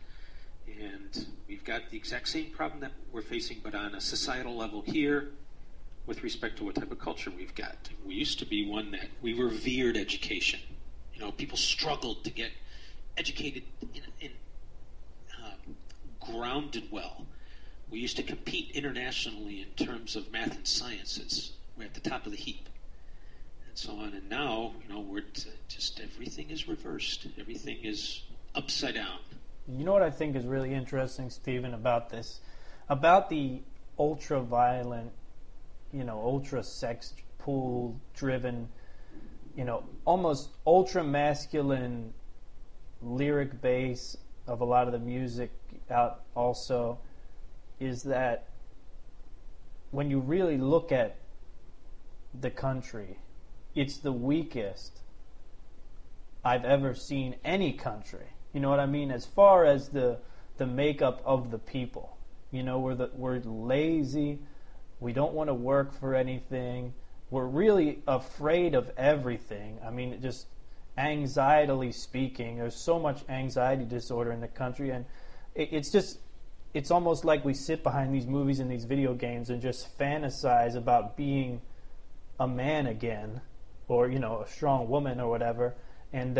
And we've got the exact same problem that we're facing, but on a societal level here, with respect to what type of culture we've got. We used to be one that we revered education. People struggled to get educated in grounded well. We used to compete internationally in terms of math and sciences. We're at the top of the heap, and so on. And now, we're just everything is reversed. Everything is upside down. You know what I think is really interesting, Stephen, about this? About the ultra-violent, ultra-sex pool-driven, almost ultra-masculine lyric base of a lot of the music out also, is that when you really look at the country, it's the weakest I've ever seen any country. You know what I mean? As far as the makeup of the people. We're lazy. We don't want to work for anything. We're really afraid of everything. I mean, just anxietily speaking, there's so much anxiety disorder in the country, and it's almost like we sit behind these movies and these video games and just fantasize about being a man again, or a strong woman or whatever, and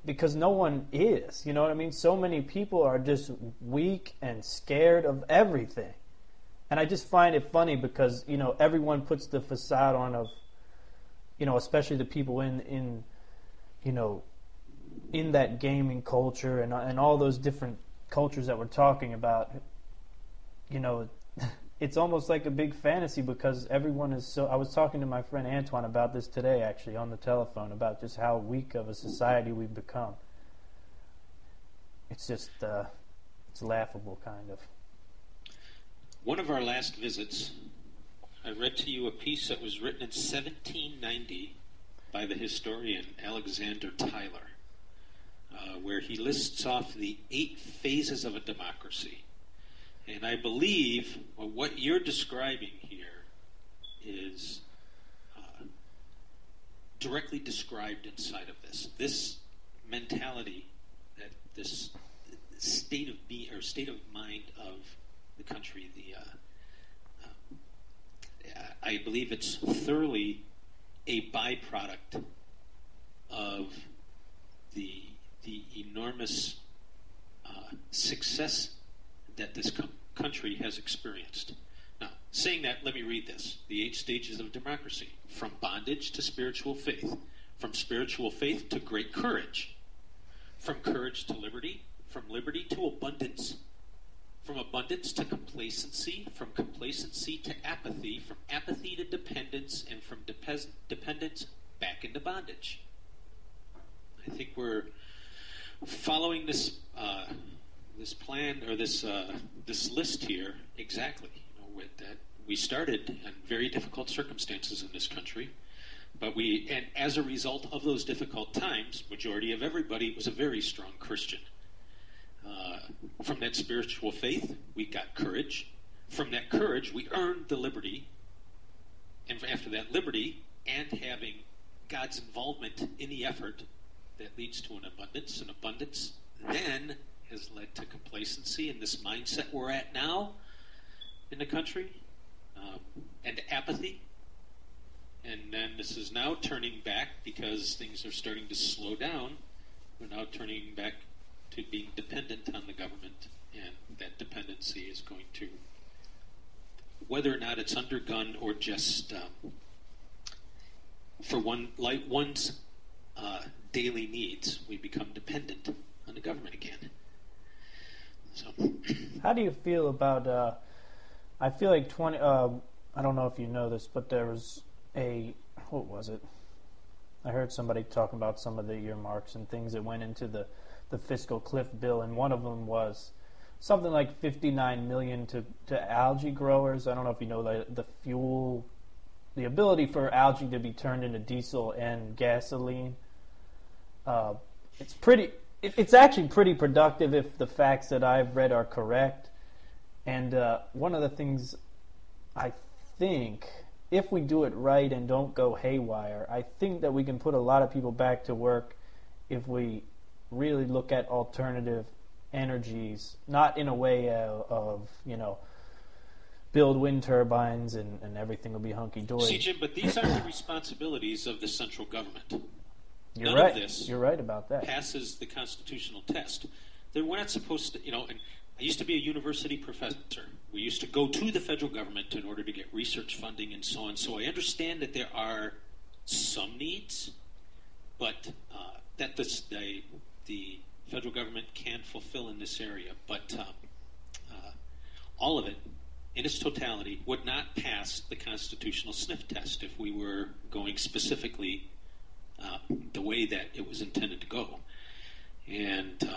because no one is. You know what I mean? So many people are just weak and scared of everything. And I just find it funny because, everyone puts the facade on of, especially the people in that gaming culture and all those different cultures that we're talking about, it's almost like a big fantasy because everyone is so... I was talking to my friend Antoine about this today, actually, on the telephone, about just how weak of a society we've become. It's just, it's laughable, kind of. One of our last visits, I read to you a piece that was written in 1790 by the historian Alexander Tyler, where he lists off the 8 phases of a democracy. And I believe what you're describing here is directly described inside of this. This mentality, that this state of being or state of mind of the country, I believe it's thoroughly a byproduct of the enormous success that this country has experienced. Now, saying that, let me read this. The 8 stages of democracy. From bondage to spiritual faith. From spiritual faith to great courage. From courage to liberty. From liberty to abundance. From abundance to complacency. From complacency to apathy. From apathy to dependence. And from dependence back into bondage. I think we're following this plan or this list here exactly. With that, we started in very difficult circumstances in this country, and as a result of those difficult times, majority of everybody was a very strong Christian. From that spiritual faith, we got courage. From that courage, we earned the liberty, and after that liberty, and having God's involvement in the effort, that leads to an abundance. An abundance then has led to complacency and this mindset we're at now in the country, and apathy. And then this is now turning back because things are starting to slow down. We're now turning back to being dependent on the government, and that dependency is going to, whether or not it's undergone or just for one's daily needs, we become dependent on the government again. So, how do you feel about? I feel like I don't know if you know this, but there was what was it? I heard somebody talking about some of the earmarks and things that went into the fiscal cliff bill, and one of them was something like $59 million to algae growers. I don't know if you know the fuel, the ability for algae to be turned into diesel and gasoline. It's actually pretty productive if the facts that I've read are correct. And one of the things I think, if we do it right and don't go haywire, I think that we can put a lot of people back to work if we really look at alternative energies, not in a way of build wind turbines and everything will be hunky-dory. See, Jim, but these aren't the responsibilities of the central government. You're None right. of this You're right about that. Passes the constitutional test. We're not supposed to, and I used to be a university professor. We used to go to the federal government in order to get research funding and so on. So I understand that there are some needs, but that the federal government can fulfill in this area. But all of it, in its totality, would not pass the constitutional sniff test if we were going specifically the way that it was intended to go. And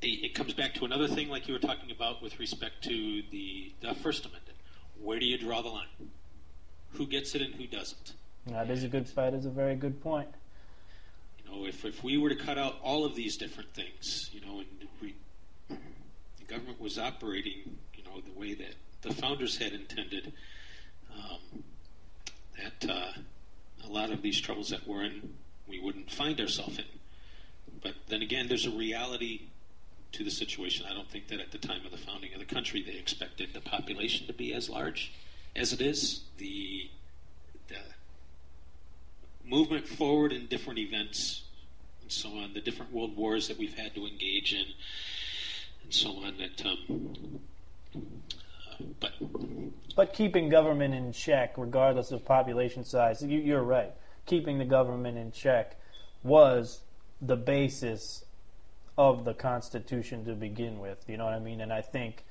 it comes back to another thing like you were talking about with respect to the First Amendment. Where do you draw the line? Who gets it and who doesn't? That is a very good point. If we were to cut out all of these different things, and the government was operating, the way that the founders had intended, that a lot of these troubles that we're in, we wouldn't find ourselves in. But then again, there's a reality to the situation. I don't think that at the time of the founding of the country they expected the population to be as large as it is. movement forward in different events and so on, the different world wars that we've had to engage in and so on. But keeping government in check, regardless of population size, you're right. Keeping the government in check was the basis of the Constitution to begin with. You know what I mean? And I think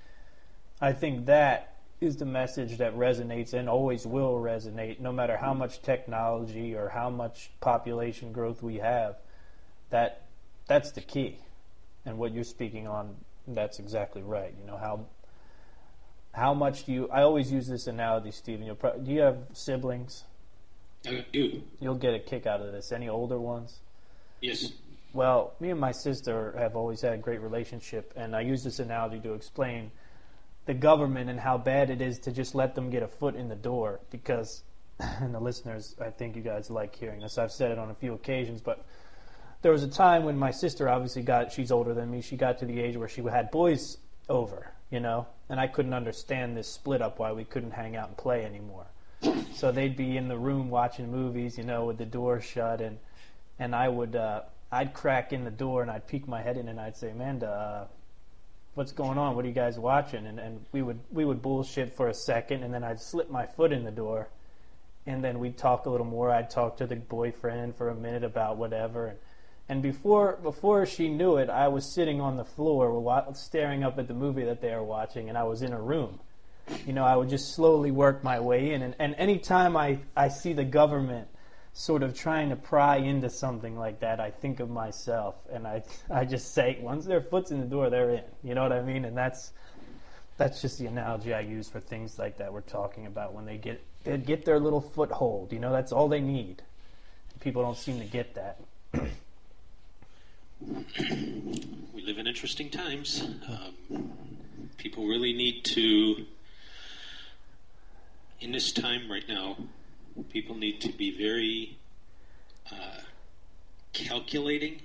that is the message that resonates and always will resonate, no matter how much technology or how much population growth we have. That's the key. And what you're speaking on, that's exactly right. You know, how much do you... I always use this analogy, Stephen. Do you have siblings? I do. You'll get a kick out of this. Any older ones? Yes. Well, me and my sister have always had a great relationship, and I use this analogy to explain the government and how bad it is to just let them get a foot in the door, because, and the listeners, I think you guys like hearing this, I've said it on a few occasions, but there was a time when my sister obviously she's older than me, she got to the age where she had boys over, you know, and I couldn't understand this split up, why we couldn't hang out and play anymore. So they'd be in the room watching movies, you know, with the door shut, and I would, I'd crack in the door and I'd peek my head in and I'd say, Amanda, what's going on? What are you guys watching? And we would bullshit for a second, and then I'd slip my foot in the door, and then we'd talk a little more. I'd talk to the boyfriend for a minute about whatever, and before she knew it, I was sitting on the floor staring up at the movie that they were watching, and I was in a room. You know, I would just slowly work my way in, and any time I see the government sort of trying to pry into something like that, I think of myself, and I just say, once their foot's in the door, they're in. You know what I mean? And that's just the analogy I use for things like that we're talking about, when they get their little foothold. You know, that's all they need. People don't seem to get that. We live in interesting times. People really need to, in this time right now, people need to be very calculating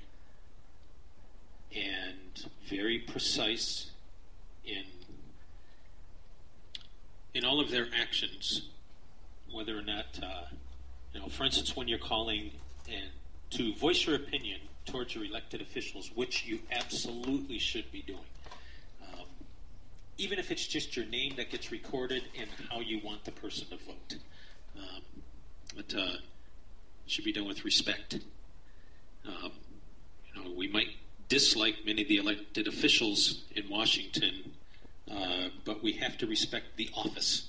and very precise in all of their actions, whether or not, for instance, when you're calling and to voice your opinion towards your elected officials, which you absolutely should be doing. Even if it's just your name that gets recorded and how you want the person to vote. But it should be done with respect. We might dislike many of the elected officials in Washington, but we have to respect the office.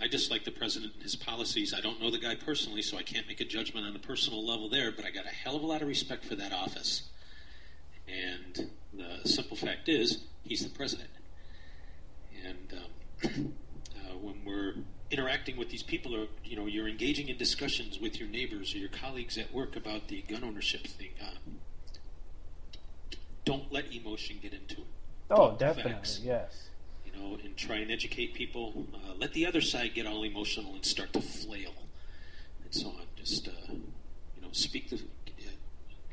I dislike the president and his policies. I don't know the guy personally, so I can't make a judgment on a personal level there, but I got a hell of a lot of respect for that office. And the simple fact is, he's the president. And when we're interacting with these people, or you're engaging in discussions with your neighbors or your colleagues at work about the gun ownership thing, don't let emotion get into it. Oh, definitely, facts. Yes. And try and educate people. Let the other side get all emotional and start to flail, and so on. Just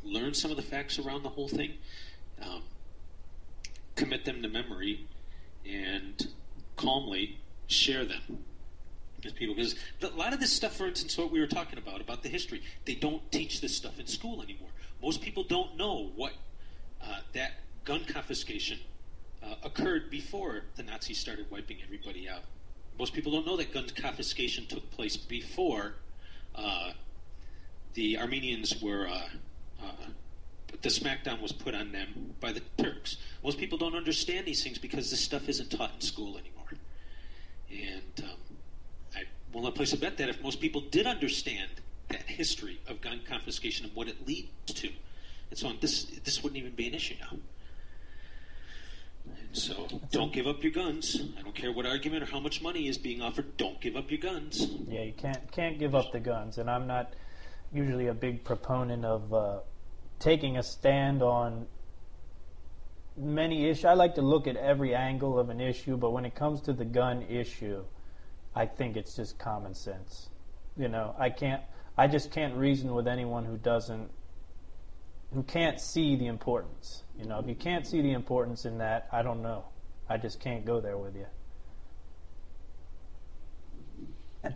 learn some of the facts around the whole thing, commit them to memory, and calmly share them with people. Because a lot of this stuff, for instance, what we were talking about the history, they don't teach this stuff in school anymore. Most people don't know what that gun confiscation occurred before the Nazis started wiping everybody out. Most people don't know that gun confiscation took place before the Armenians were the smackdown was put on them by the Turks. Most people don't understand these things because this stuff isn't taught in school anymore. And I will not place a bet that if most people did understand that history of gun confiscation and what it leads to, and so on, this wouldn't even be an issue now. And so, don't give up your guns. I don't care what argument or how much money is being offered. Don't give up your guns. Yeah, you can't give up the guns. And I'm not usually a big proponent of taking a stand on many issues. I like to look at every angle of an issue, but when it comes to the gun issue, I think it's just common sense. I just can't reason with anyone who can't see the importance. If you can't see the importance in that, I don't know. I just can't go there with you.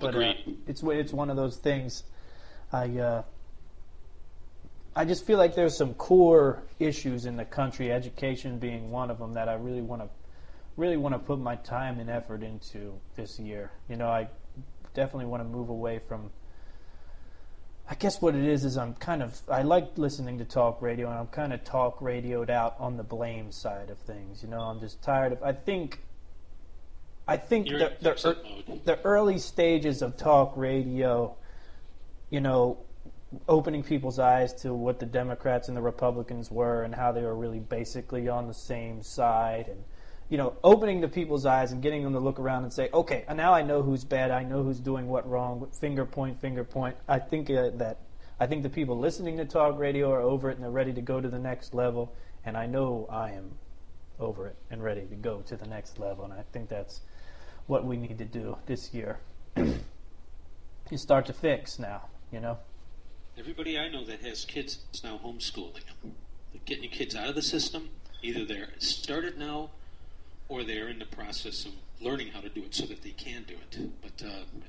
But it's one of those things. I just feel like there's some core issues in the country, education being one of them, that I really want to put my time and effort into this year. You know, I definitely want to move away from. I guess what it is I like listening to talk radio, and I'm kind of talk radioed out on the blame side of things. You know, I'm just tired of. I think the early stages of talk radio, you know, opening people's eyes to what the Democrats and the Republicans were and how they were really basically on the same side, and, you know, opening the people's eyes and getting them to look around and say, okay, now I know who's bad, I know who's doing what wrong, finger point. I think the people listening to talk radio are over it and they're ready to go to the next level, and I know I am over it and ready to go to the next level, and I think that's what we need to do this year. You start to fix now, you know. Everybody I know that has kids is now homeschooling them. They're getting your kids out of the system. Either they're started now, or they're in the process of learning how to do it so that they can do it. But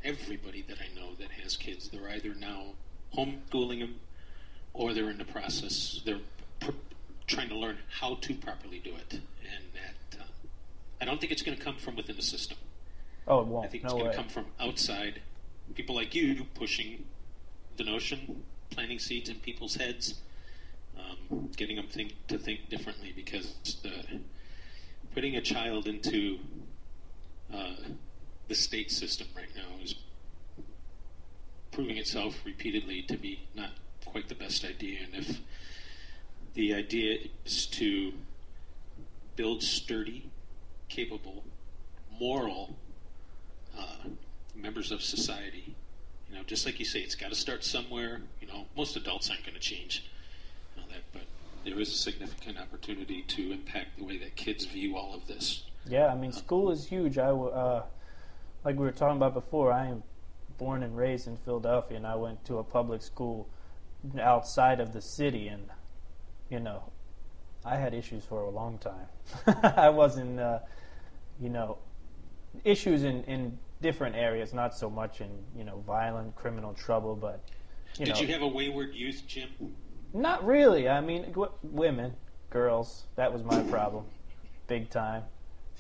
everybody that I know that has kids, they're either now homeschooling them, or they're in the process. They're trying to learn how to properly do it, and that I don't think it's going to come from within the system. Oh, it won't. I think it's going to come from outside. People like you pushing the notion, planting seeds in people's heads, getting them to think differently, because putting a child into the state system right now is proving itself repeatedly to be not quite the best idea. And if the idea is to build sturdy, capable, moral members of society, you know, just like you say, it's got to start somewhere. You know, most adults aren't going to change that, but there is a significant opportunity to impact the way that kids view all of this. Yeah, I mean, school is huge. Like we were talking about before, I am born and raised in Philadelphia, and I went to a public school outside of the city, and, you know, I had issues for a long time. I wasn't, you know, issues in different areas, not so much in, you know, violent criminal trouble, but, Did you have a wayward youth, Jim? Not really. I mean, women, girls, that was my problem, big time.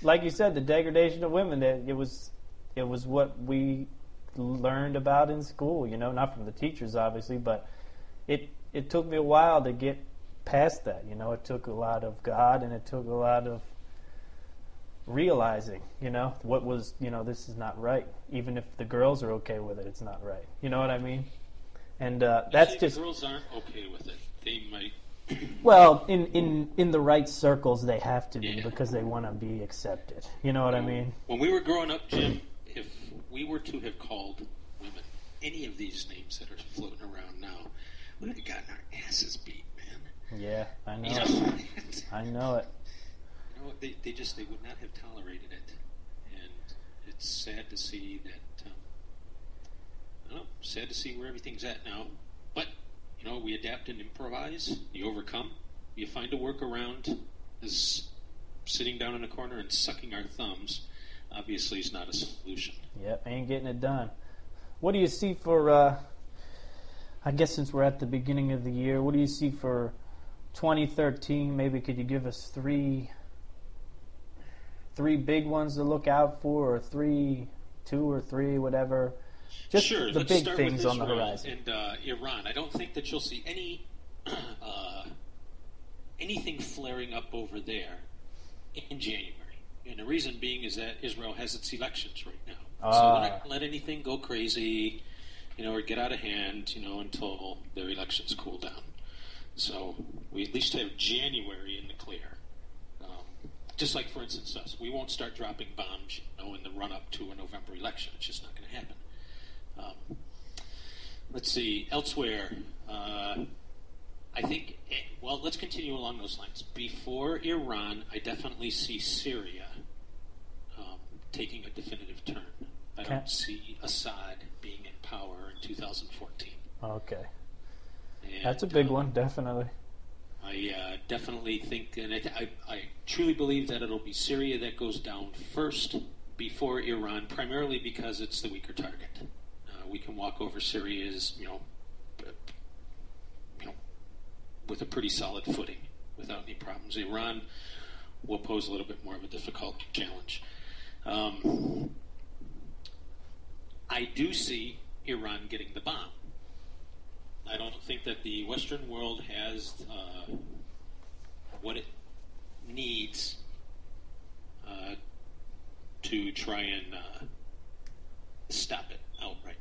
Like you said, the degradation of women, it was what we learned about in school, you know, not from the teachers, obviously, but it took me a while to get past that, you know. It took a lot of God, and it took a lot of realizing, you know, what was, you know, this is not right. Even if the girls are okay with it, it's not right. You know what I mean? And that's just... The girls aren't okay with it. They might... Well, in the right circles, they have to be, because they want to be accepted. You know what I mean? When we were growing up, Jim, if we were to have called women any of these names that are floating around now, we would have gotten our asses beat, man. Yeah, I know. You it. I know it. You know, they would not have tolerated it, and it's sad to see that. I don't know, sad to see where everything's at now. But you know, we adapt and improvise. You overcome. You find a workaround. As sitting down in a corner and sucking our thumbs, obviously, is not a solution. Yep, ain't getting it done. What do you see for? I guess since we're at the beginning of the year, what do you see for 2013? Maybe could you give us three big ones to look out for, or two or three, whatever. Just sure, the let's big start things with on the horizon. And Iran. I don't think that you'll see anything flaring up over there in January. And the reason being is that Israel has its elections right now. So they're not going to let anything go crazy, you know, or get out of hand, you know, until their elections cool down. So we at least have January in the clear. Just like, for instance, us. We won't start dropping bombs, you know, in the run-up to a November election. It's just not going to happen. Let's see. Elsewhere, I think, well, let's continue along those lines. Before Iran, I definitely see Syria taking a definitive turn. I don't see Assad being in power in 2014. Okay. And, that's a big one, definitely. I definitely think, and I truly believe that it'll be Syria that goes down first before Iran, primarily because it's the weaker target. We can walk over Syria's, you know, with a pretty solid footing without any problems. Iran will pose a little bit more of a difficult challenge. I do see Iran getting the bomb. I don't think that the Western world has what it needs to try and stop it outright.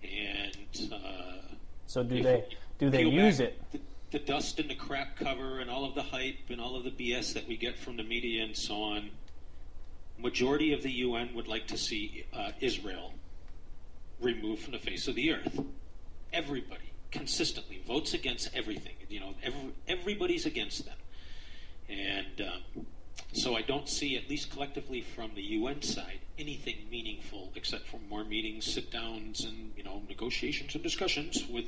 And so do they use it? The dust and the crap cover and all of the hype and all of the BS that we get from the media and so on. Majority of the UN would like to see Israel removed from the face of the earth. Everybody consistently votes against everything. Everybody's against them. And so I don't see, at least collectively from the UN side, anything meaningful except for more meetings, sit-downs, and negotiations and discussions with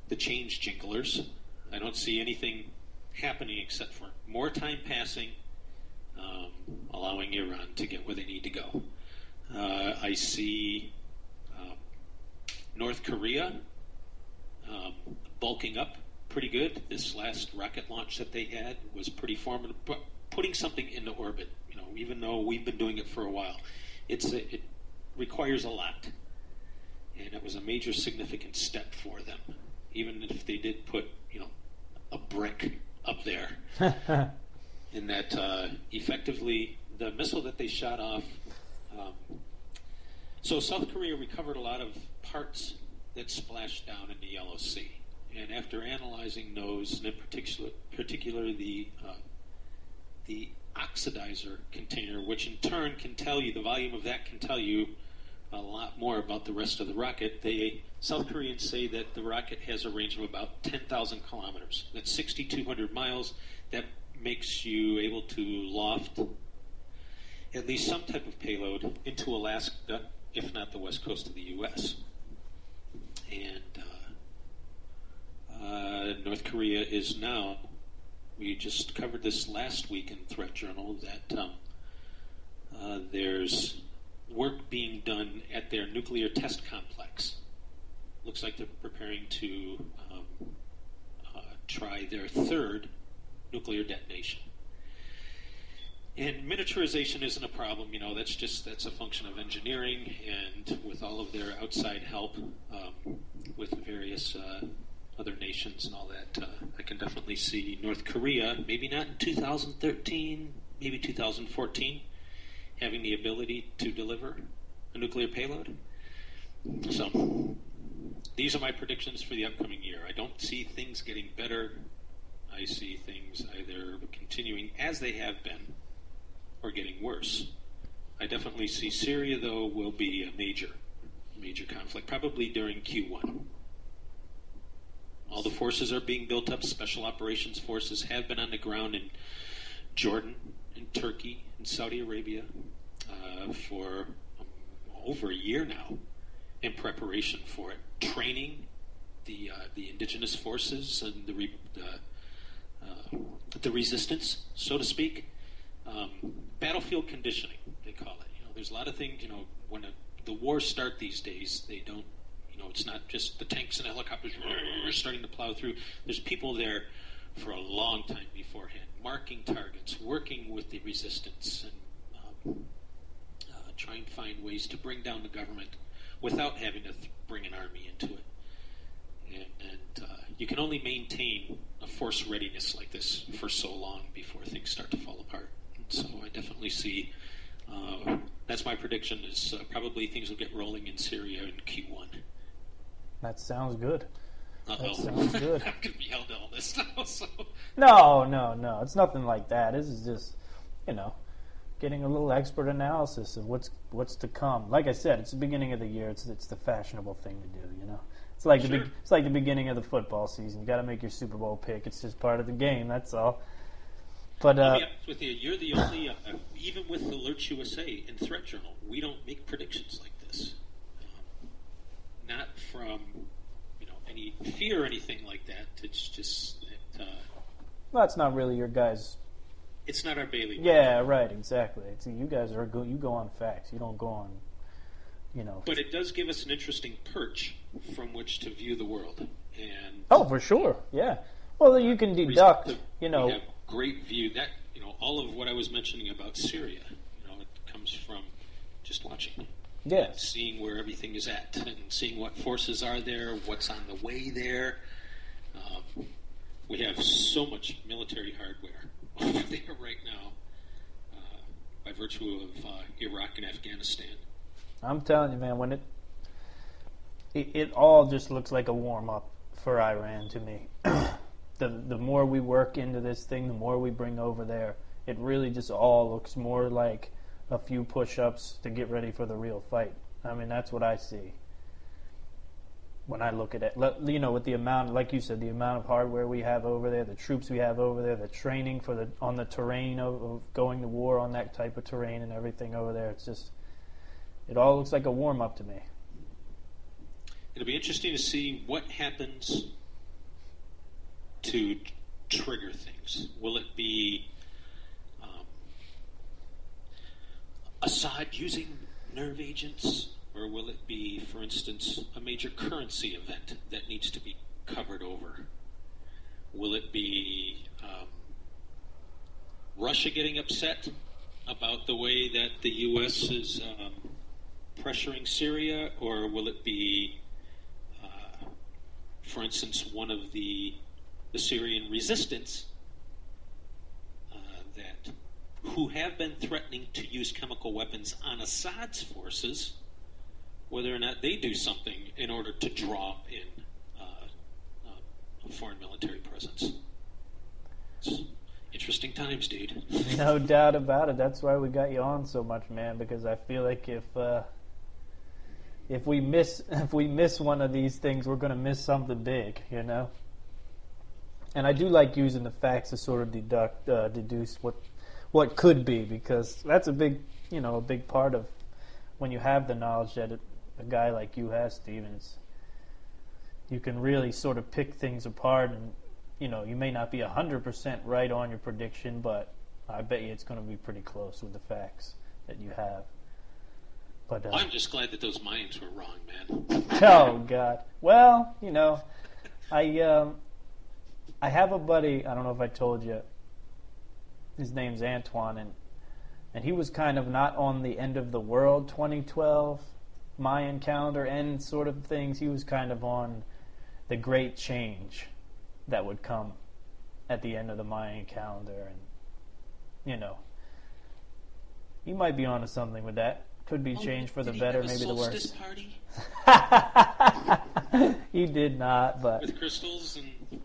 the change jinglers. I don't see anything happening except for more time passing, allowing Iran to get where they need to go. I see North Korea bulking up pretty good. This last rocket launch that they had was pretty formidable, putting something into orbit. Even though we've been doing it for a while, it requires a lot, and it was a major significant step for them. Even if they did put a brick up there, in that effectively the missile that they shot off. So South Korea recovered a lot of parts that splashed down in the Yellow Sea. And after analyzing those, and in particular the oxidizer container, which in turn can tell you, the volume of that can tell you a lot more about the rest of the rocket. South Koreans say that the rocket has a range of about 10,000 kilometers. That's 6,200 miles. That makes you able to loft at least some type of payload into Alaska, if not the west coast of the U.S. And North Korea is now, we just covered this last week in Threat Journal, that there's work being done at their nuclear test complex. Looks like they're preparing to try their third nuclear detonation. And miniaturization isn't a problem, that's a function of engineering, and with all of their outside help with various other nations and all that, I can definitely see North Korea, maybe not in 2013, maybe 2014, having the ability to deliver a nuclear payload. So these are my predictions for the upcoming year. I don't see things getting better. I see things either continuing as they have been or getting worse. I definitely see Syria, though, will be a major conflict, probably during Q1. All the forces are being built up. Special operations forces have been on the ground in Jordan, in Turkey, in Saudi Arabia for over a year now in preparation for it. Training the indigenous forces and the resistance, so to speak. Battlefield conditioning, they call it. There's a lot of things, when the wars start these days, they don't, it's not just the tanks and helicopters starting to plow through. There's people there for a long time beforehand, marking targets, working with the resistance, and trying to find ways to bring down the government without having to bring an army into it. And you can only maintain a force readiness like this for so long before things start to fall apart. And so I definitely see, that's my prediction, is probably things will get rolling in Syria in Q1. That sounds good. Uh-oh. That sounds good. I'm going to be held to all this now. So. No. It's nothing like that. This is just, getting a little expert analysis of what's to come. Like I said, it's the beginning of the year. It's the fashionable thing to do. It's like it's like the beginning of the football season. You got to make your Super Bowl pick. It's just part of the game. That's all. But I'll be honest with you. You're the only, even with Alerts USA and Threat Journal, we don't make predictions like this. Not from any fear or anything like that. It's just that. Well, that's not really your guys'. It's not our bailiwick. Yeah, right. Exactly. You guys you go on facts. You don't go on. But it does give us an interesting perch from which to view the world. And oh, for sure, yeah. Well, you can deduct, we have great view. That, all of what I was mentioning about Syria, it comes from just watching. Yes. And seeing where everything is at, and seeing what forces are there, what's on the way there. We have so much military hardware over there right now, by virtue of Iraq and Afghanistan. I'm telling you, man, when it all just looks like a warm-up for Iran to me. The more we work into this thing, the more we bring over there, it really just all looks more like a few push-ups to get ready for the real fight. I mean, that's what I see when I look at it. With the amount, like you said, the amount of hardware we have over there, the troops we have over there, the training on the terrain of going to war on that type of terrain and everything over there. It's just, it all looks like a warm-up to me. It'll be interesting to see what happens to trigger things. Will it be Assad using nerve agents, or will it be, for instance, a major currency event that needs to be covered over? Will it be Russia getting upset about the way that the U.S. is pressuring Syria, or will it be, for instance, one of the Syrian resistance who have been threatening to use chemical weapons on Assad's forces, whether or not they do something in order to draw in a foreign military presence. It's interesting times, dude. No doubt about it. That's why we got you on so much, man, because I feel like if we miss one of these things, we're going to miss something big, And I do like using the facts to sort of deduce what could be, because that's a big part of when you have the knowledge that a guy like you has, Stevens. You can really sort of pick things apart, and you may not be 100% right on your prediction, but I bet you it's going to be pretty close with the facts that you have. But I'm just glad that those Mayans were wrong, man. Oh God. Well, I have a buddy. I don't know if I told you. His name's Antoine, and he was kind of not on the end of the world 2012 Mayan calendar end sort of things. He was kind of on the great change that would come at the end of the Mayan calendar, and he might be onto something with that. Could be change for the better, maybe the worse. Party? He did not, but with crystals and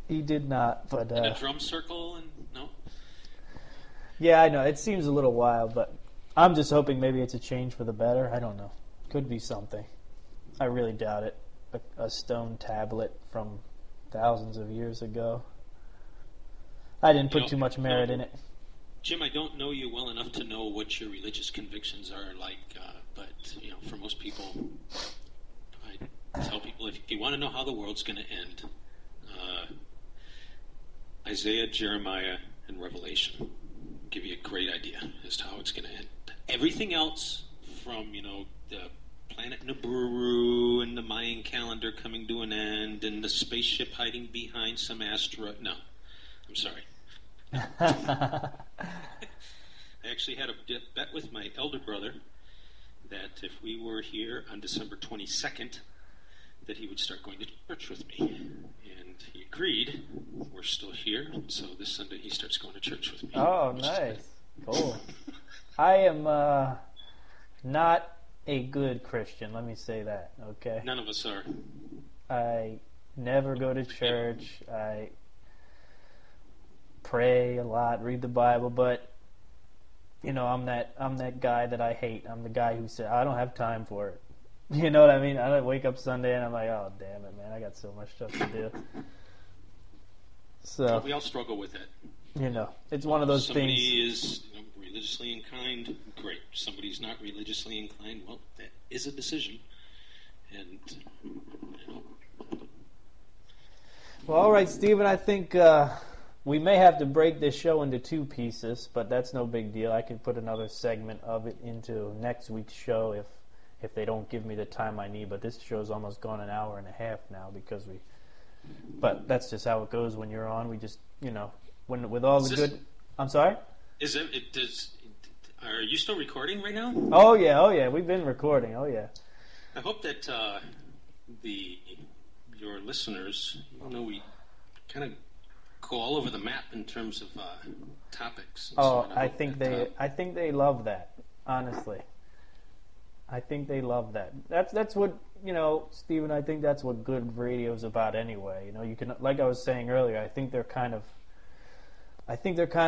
he did not, but and a drum circle and no. Yeah, I know. It seems a little wild, but I'm just hoping maybe it's a change for the better. I don't know. Could be something. I really doubt it. A stone tablet from thousands of years ago. I didn't put too much merit in it. Jim, I don't know you well enough to know what your religious convictions are like, but for most people, I tell people if you want to know how the world's going to end, Isaiah, Jeremiah, and Revelation give you a great idea as to how it's going to end. Everything else, from the planet Nibiru and the Mayan calendar coming to an end and the spaceship hiding behind some asteroid. No, I'm sorry. I actually had a bet with my elder brother that if we were here on December 22nd, that he would start going to church with me. And he agreed. We're still here, so this Sunday he starts going to church with me. Oh, nice. Cool. I am not a good Christian, let me say that, okay? None of us are. I never go to church. I pray a lot, read the Bible, but I'm that guy that I hate. I'm the guy who said I don't have time for it. You know what I mean? I wake up Sunday and I'm like, oh damn it, man, I got so much stuff to do. So we all struggle with it. It's one of those Somebody things. Somebody is religiously inclined, great. Somebody's not religiously inclined, well, that is a decision. And Well, all right, Stephen, I think we may have to break this show into two pieces, but that's no big deal. I can put another segment of it into next week's show if they don't give me the time I need. But this show's almost gone an hour and a half now but that's just how it goes when you're on. We just, with all the good. I'm sorry? Are you still recording right now? Oh yeah, we've been recording. Oh yeah. I hope that your listeners, we kind of go all over the map in terms of topics. Oh, I think they love that. Honestly, I think they love that. That's what Stephen. I think that's what good radio is about anyway. You can, like I was saying earlier, I think they're kind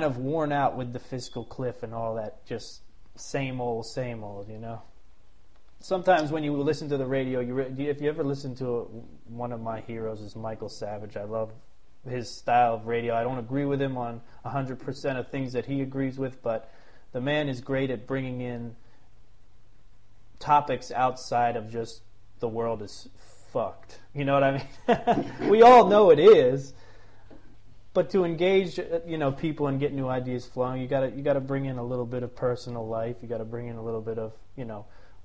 of worn out with the fiscal cliff and all that. Just same old. Sometimes when you listen to the radio, if you ever listen to one of my heroes is Michael Savage. I love his style of radio. I don't agree with him on 100% of things that he agrees with, but the man is great at bringing in topics outside of just the world is fucked. You know what I mean? We all know it is, but to engage, people and get new ideas flowing, you gotta bring in a little bit of personal life. You gotta bring in a little bit of,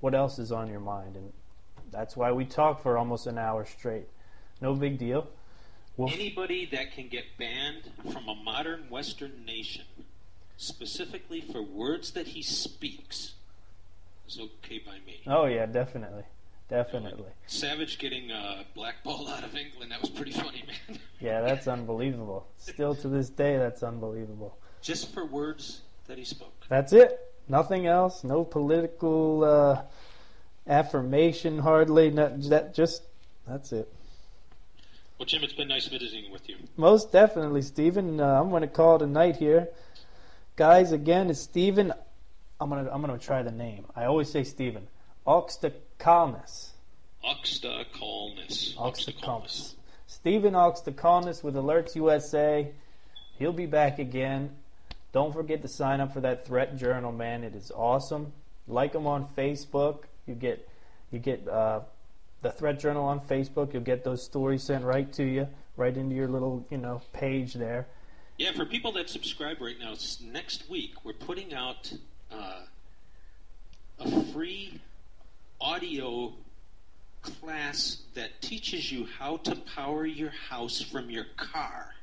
what else is on your mind, and that's why we talk for almost an hour straight. No big deal. Anybody that can get banned from a modern Western nation, specifically for words that he speaks, is okay by me. Oh yeah, definitely. Savage getting blackballed out of England, that was pretty funny, man. Yeah, that's unbelievable. Still to this day, that's unbelievable. Just for words that he spoke. That's it. Nothing else. No political affirmation, hardly. That's it. Well, Jim, it's been nice visiting with you. Most definitely, Stephen. I'm going to call it a night here. Guys, again, it's Stephen. I'm gonna try the name. I always say Stephen. Oxtakalnis. Stephen Oxtakalnis with Alerts USA. He'll be back again. Don't forget to sign up for that threat journal, man. It is awesome. Like him on Facebook. You get the threat journal on Facebook. You'll get those stories sent right to you, right into your little page there. Yeah, for people that subscribe right now, next week we're putting out a free audio class that teaches you how to power your house from your car.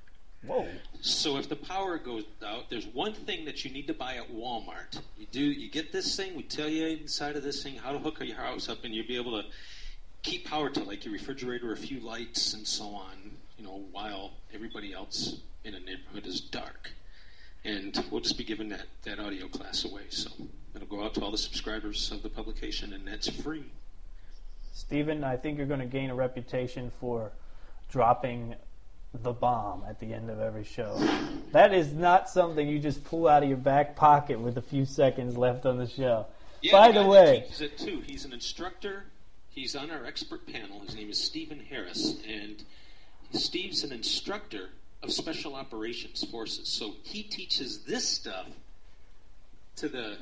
Whoa. So if the power goes out, there's one thing that you need to buy at Walmart. You get this thing, we tell you inside of this thing how to hook your house up, and you'll be able to keep power to like your refrigerator, a few lights, and so on, while everybody else in a neighborhood is dark. And we'll just be giving that audio class away. So it'll go out to all the subscribers of the publication, and that's free. Stephen, I think you're going to gain a reputation for dropping the bomb at the end of every show. That is not something you just pull out of your back pocket with a few seconds left on the show. Yeah, by the way, he teaches it too. He's an instructor. He's on our expert panel. His name is Stephen Harris, and Steve's an instructor of Special Operations Forces. So he teaches this stuff to a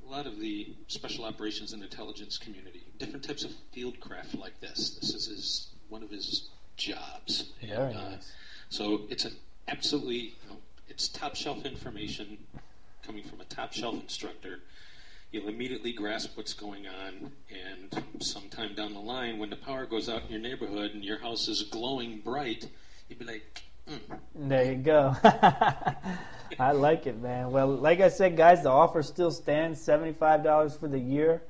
lot of the Special Operations and Intelligence community. Different types of field craft like this. This is one of his jobs. Very nice. So it's absolutely, it's top shelf information coming from a top shelf instructor. You'll immediately grasp what's going on, and sometime down the line, when the power goes out in your neighborhood and your house is glowing bright, you'd be like, There you go. I like it, man. Well, like I said, guys, the offer still stands, $75 for the year.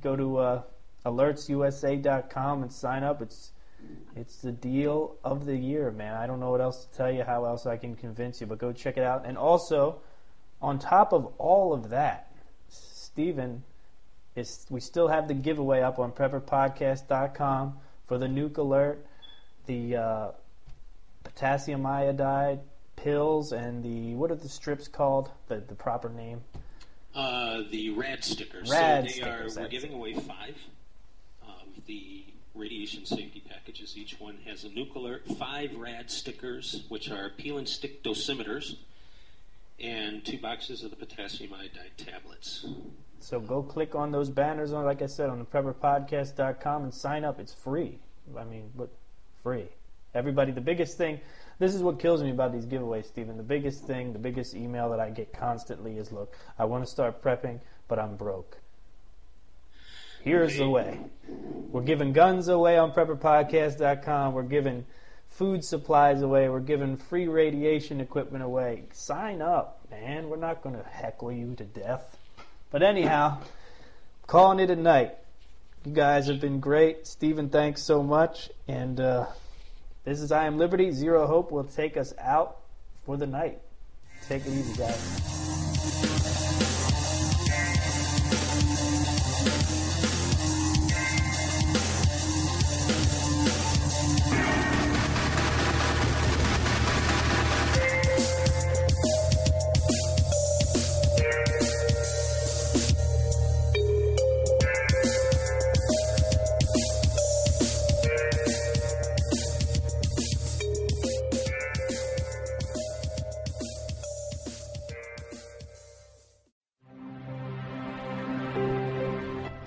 Go to alertsusa.com and sign up. It's the deal of the year, man. I don't know what else to tell you, how else I can convince you, but go check it out. And also, on top of all of that, Stephen, we still have the giveaway up on prepperpodcast.com for the nuke alert, the potassium iodide pills, and what are the strips called? The proper name? The RAD stickers. We're giving away 5 of the radiation safety packages. Each one has a nuke alert, 5 RAD stickers, which are peel and stick dosimeters, and 2 boxes of the potassium iodide tablets. So go click on those banners, like I said, on the prepperpodcast.com and sign up. It's free. But free. Everybody, the biggest thing, this is what kills me about these giveaways, Stephen. The biggest email that I get constantly is, look, I want to start prepping, but I'm broke. Here's the way. We're giving guns away on PrepperPodcast.com. We're giving food supplies away. We're giving free radiation equipment away. Sign up, man. We're not going to heckle you to death. But anyhow, calling it a night. You guys have been great. Stephen, thanks so much. And this is I Am Liberty. Zero Hope will take us out for the night. Take it easy, guys.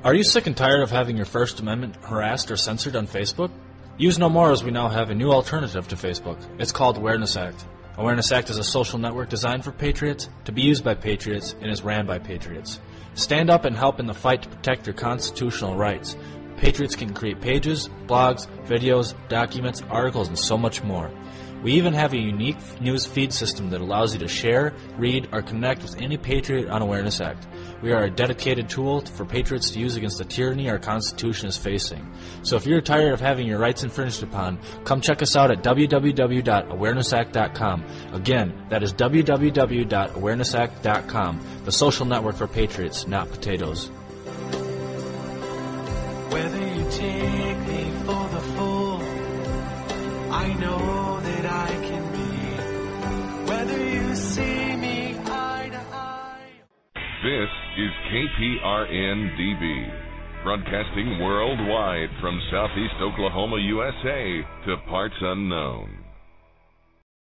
Are you sick and tired of having your First Amendment harassed or censored on Facebook? Use no more, as we now have a new alternative to Facebook. It's called Awareness Act. Awareness Act is a social network designed for patriots, to be used by patriots, and is ran by patriots. Stand up and help in the fight to protect your constitutional rights. Patriots can create pages, blogs, videos, documents, articles, and so much more. We even have a unique news feed system that allows you to share, read, or connect with any patriot on Awareness Act. We are a dedicated tool for patriots to use against the tyranny our Constitution is facing. So if you're tired of having your rights infringed upon, come check us out at www.awarenessact.com. Again, that is www.awarenessact.com, the social network for patriots, not potatoes. Whether you take me for the fool, I know that I can be. Whether you see me eye to eye. This is KPRN-DB, broadcasting worldwide from Southeast Oklahoma, USA to parts unknown.